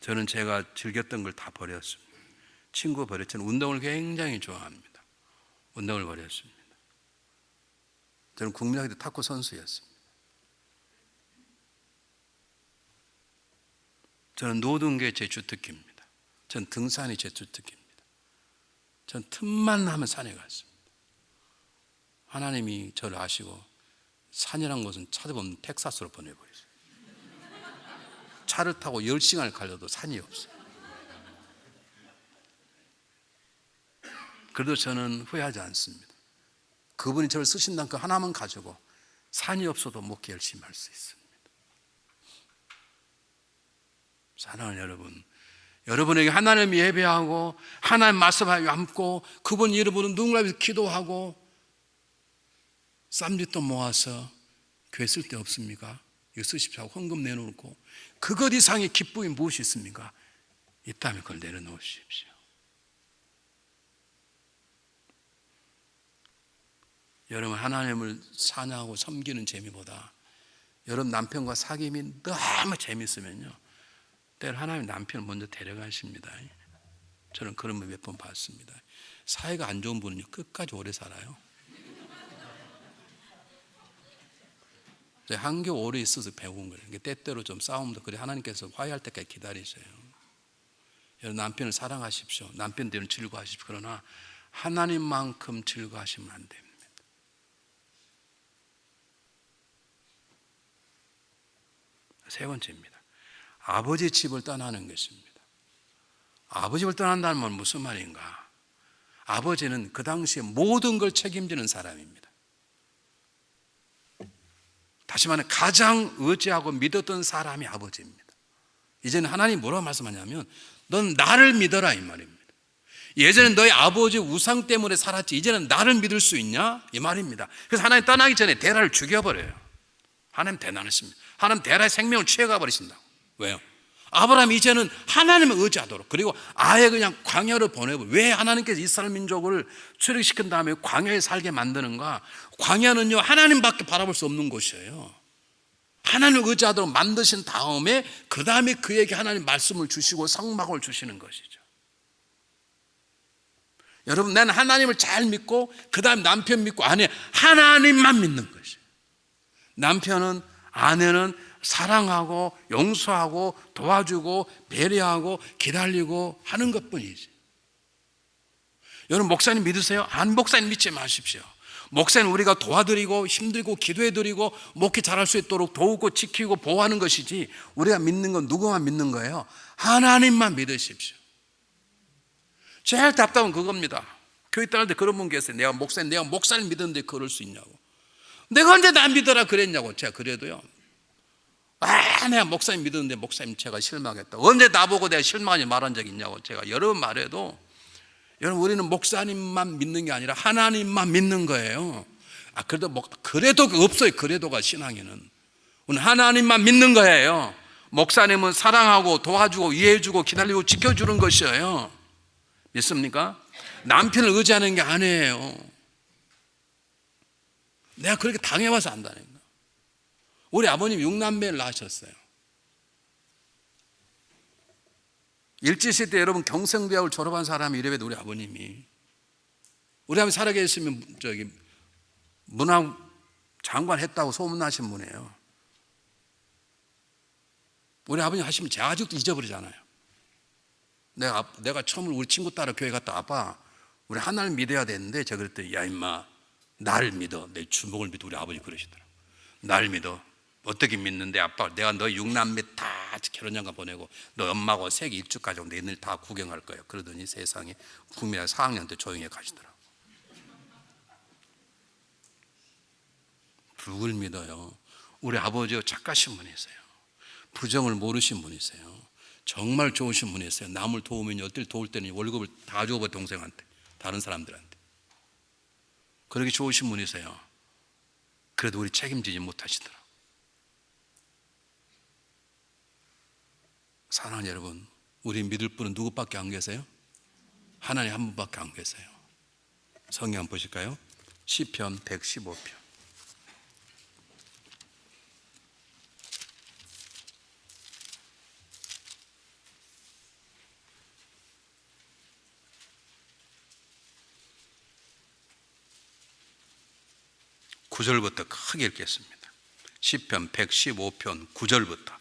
저는 제가 즐겼던 걸 다 버렸습니다. 친구 버렸지만 운동을 굉장히 좋아합니다. 운동을 버렸습니다. 저는 국민학교 때 탁구 선수였습니다. 저는 모든 게 제 주특기입니다. 전 등산이 제 주특기입니다. 전 틈만 나면 산에 갔습니다. 하나님이 저를 아시고 산이란 것은 찾아보면 텍사스로 보내버렸어요. 차를 타고 10시간을 가려도 산이 없어요. 그래도 저는 후회하지 않습니다. 그분이 저를 쓰신다는 그 하나만 가지고 산이 없어도 목회 열심히 할 수 있습니다. 사랑하는 여러분, 여러분에게 하나님 예배하고 하나님 말씀하여 앉고 그분 여러분은 누군가 위해서 기도하고 쌈짓돈 모아서 교회 쓸 데 없습니까? 이거 쓰십시오 하고 헌금 내놓고, 그것 이상의 기쁨이 무엇이 있습니까? 있다면 그걸 내려놓으십시오. 여러분, 하나님을 찬양하고 섬기는 재미보다 여러분 남편과 사귐이 너무 재밌으면요, 때로 하나님 남편을 먼저 데려가십니다. 저는 그런 분 몇 번 봤습니다. 사이가 안 좋은 분은요, 끝까지 오래 살아요. 한교 오래 있어서 배운 거예요. 때때로 좀 싸움도 그래, 하나님께서 화해할 때까지 기다리세요. 여러분, 남편을 사랑하십시오. 남편들은 즐거워하십시오. 그러나 하나님만큼 즐거워하시면 안 됩니다. 세 번째입니다. 아버지 집을 떠나는 것입니다. 아버지 집을 떠난다는 건 무슨 말인가? 아버지는 그 당시에 모든 걸 책임지는 사람입니다. 다시 말해 가장 의지하고 믿었던 사람이 아버지입니다. 이제는 하나님이 뭐라고 말씀하냐면, 넌 나를 믿어라 이 말입니다. 예전엔 너희 아버지 우상 때문에 살았지, 이제는 나를 믿을 수 있냐? 이 말입니다. 그래서 하나님 떠나기 전에 데라를 죽여버려요. 하나님 대단하십니다. 하나님 데라의 생명을 취해가 버리신다고. 왜요? 아브라함이 이제는 하나님을 의지하도록, 그리고 아예 그냥 광야로 보내버려요. 왜 하나님께서 이스라엘 민족을 출애굽시킨 다음에 광야에 살게 만드는가? 광야는요, 하나님밖에 바라볼 수 없는 곳이에요. 하나님을 의지하도록 만드신 다음에 그 다음에 그에게 하나님 말씀을 주시고 성막을 주시는 것이죠. 여러분, 나는 하나님을 잘 믿고 그 다음 남편 믿고 아내, 하나님만 믿는 것이에요. 남편은, 아내는 사랑하고 용서하고 도와주고 배려하고 기다리고 하는 것뿐이지. 여러분, 목사님 믿으세요? 안, 목사님 믿지 마십시오. 목사님 우리가 도와드리고 힘들고 기도해드리고 목회 잘할 수 있도록 도우고 지키고 보호하는 것이지, 우리가 믿는 건 누구만 믿는 거예요? 하나님만 믿으십시오. 제일 답답한 그겁니다. 교회 다닐 때 그런 분 계세요. 내가 목사님 믿었는데 그럴 수 있냐고. 내가 언제 나 믿어라 그랬냐고. 제가 그래도요, 내가 목사님 믿었는데 목사님 제가 실망했다. 언제 나보고 내가 실망하지 말한 적 있냐고. 제가 여러 번 말해도, 여러분, 우리는 목사님만 믿는 게 아니라 하나님만 믿는 거예요. 그래도 없어요. 그래도가 신앙에는. 우리는 하나님만 믿는 거예요. 목사님은 사랑하고 도와주고 이해해주고 기다리고 지켜주는 것이에요. 믿습니까? 남편을 의지하는 게 아니에요. 내가 그렇게 당해봐서 안다는 거예요. 우리 아버님 6남매를 낳으셨어요. 일제시대 여러분 경성대학을 졸업한 사람이 이래봬도 우리 아버님이, 우리 아버님 살아계셨으면 문화 장관 했다고 소문나신 분이에요. 우리 아버님 하시면 제가 아직도 잊어버리잖아요. 내가 처음으로 우리 친구 따라 교회 갔다, 아빠 우리 하나님 믿어야 되는데, 제가 그랬더니, 야 임마, 나를 믿어. 내 주먹을 믿어. 우리 아버지 그러시더라고요. 나를 믿어. 어떻게 믿는데? 아빠, 내가 너 6남매 다 결혼장가 보내고 너 엄마하고 세계 일주까지 오고 너희들 다 구경할 거야. 그러더니 세상에 국민학교 4학년 때 조용히 가시더라고. 누굴 믿어요? 우리 아버지가 착하신 분이세요. 부정을 모르신 분이세요. 정말 좋으신 분이세요. 남을 도우면 어떨 도울 때는 월급을 다 줘봐, 동생한테, 다른 사람들한테. 그렇게 좋으신 분이세요. 그래도 우리 책임지지 못하시더라고요. 사랑하는 여러분, 우리 믿을 분은 누구밖에 안 계세요? 하나님 한 분밖에 안 계세요. 성경 한번 보실까요? 시편 115편. (9절부터) 크게 읽겠습니다. 시편 115편 9절부터.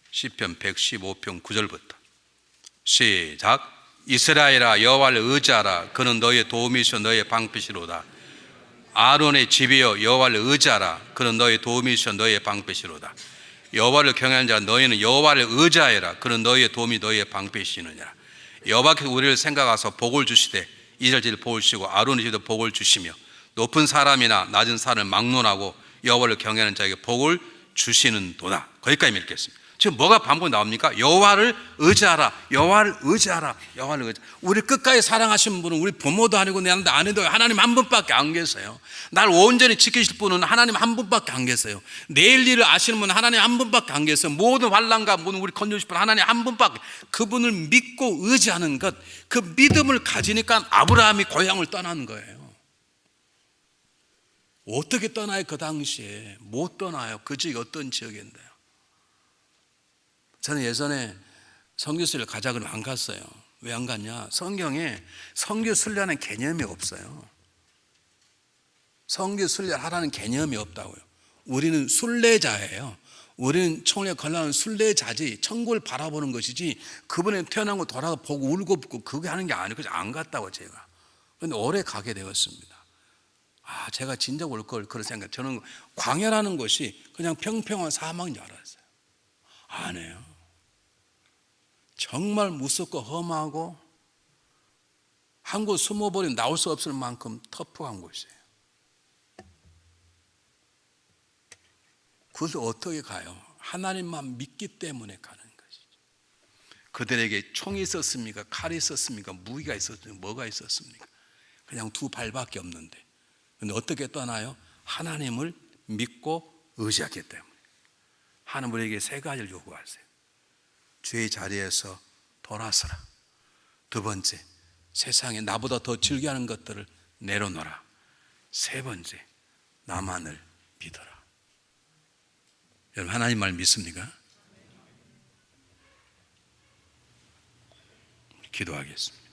시편 115편 9절부터 시작. 이스라엘아, 여호와를 의지하라. 그는 너의 도움이시오 너의 방패시로다. 아론의 집이여, 여호와를 의지하라. 그는 너의 도움이시오 너의 방패시로다. 여호와를 경외하는 자 너희는 여호와를 의지하여라. 그는 너희의 도움이 너희의 방패시느니라. 여호와께서 우리를 생각하사 복을 주시되 이스라엘 복을 주시고 아론의 집도 복을 주시며 높은 사람이나 낮은 사람을 막론하고 여호와를 경외하는 자에게 복을 주시는도다. 거기까지 읽겠습니다. 지금 뭐가 반복 나옵니까? 여호와를 의지하라, 여호와를 의지하라, 여호와를 의지. 우리 끝까지 사랑하시는 분은 우리 부모도 아니고 내 아내도 하나님 한 분밖에 안 계세요. 날 온전히 지키실 분은 하나님 한 분밖에 안 계세요. 내일 일을 아시는 분은 하나님 한 분밖에 안 계세요. 모든 환난과 모든 우리 건져주실 분은 하나님 한 분밖에. 그분을 믿고 의지하는 것, 그 믿음을 가지니까 아브라함이 고향을 떠나는 거예요. 어떻게 떠나요? 그 당시에 못 떠나요. 그 지역이 어떤 지역인데요. 저는 예전에 선교수를 가자 그러면 안 갔어요. 왜 안 갔냐? 성경에 선교 순례하는 개념이 없어요. 선교 순례를 하라는 개념이 없다고요. 우리는 순례자예요. 우리는 천국에 가려는 순례자지, 천국을 바라보는 것이지 그분이 태어난 거 돌아보고 울고 붓고 그게 하는 게 아니고 그래서 안 갔다고 제가. 그런데 오래 가게 되었습니다. 제가 진작 올 걸 그런 생각. 저는 광야라는 것이 그냥 평평한 사막인 줄 알았어요. 아니에요. 정말 무섭고 험하고 한 곳 숨어버리면 나올 수 없을 만큼 터프한 곳이에요. 그것을 어떻게 가요? 하나님만 믿기 때문에 가는 것이죠. 그들에게 총이 있었습니까? 칼이 있었습니까? 무기가 있었습니까? 뭐가 있었습니까? 그냥 두 발밖에 없는데. 근데 어떻게 떠나요? 하나님을 믿고 의지하기 때문에. 하나님 우리에게 세 가지를 요구하세요. 주의 자리에서 돌아서라. 두 번째, 세상에 나보다 더 즐겨하는 것들을 내려놓아라. 세 번째, 나만을 믿어라. 여러분 하나님 말 믿습니까? 기도하겠습니다.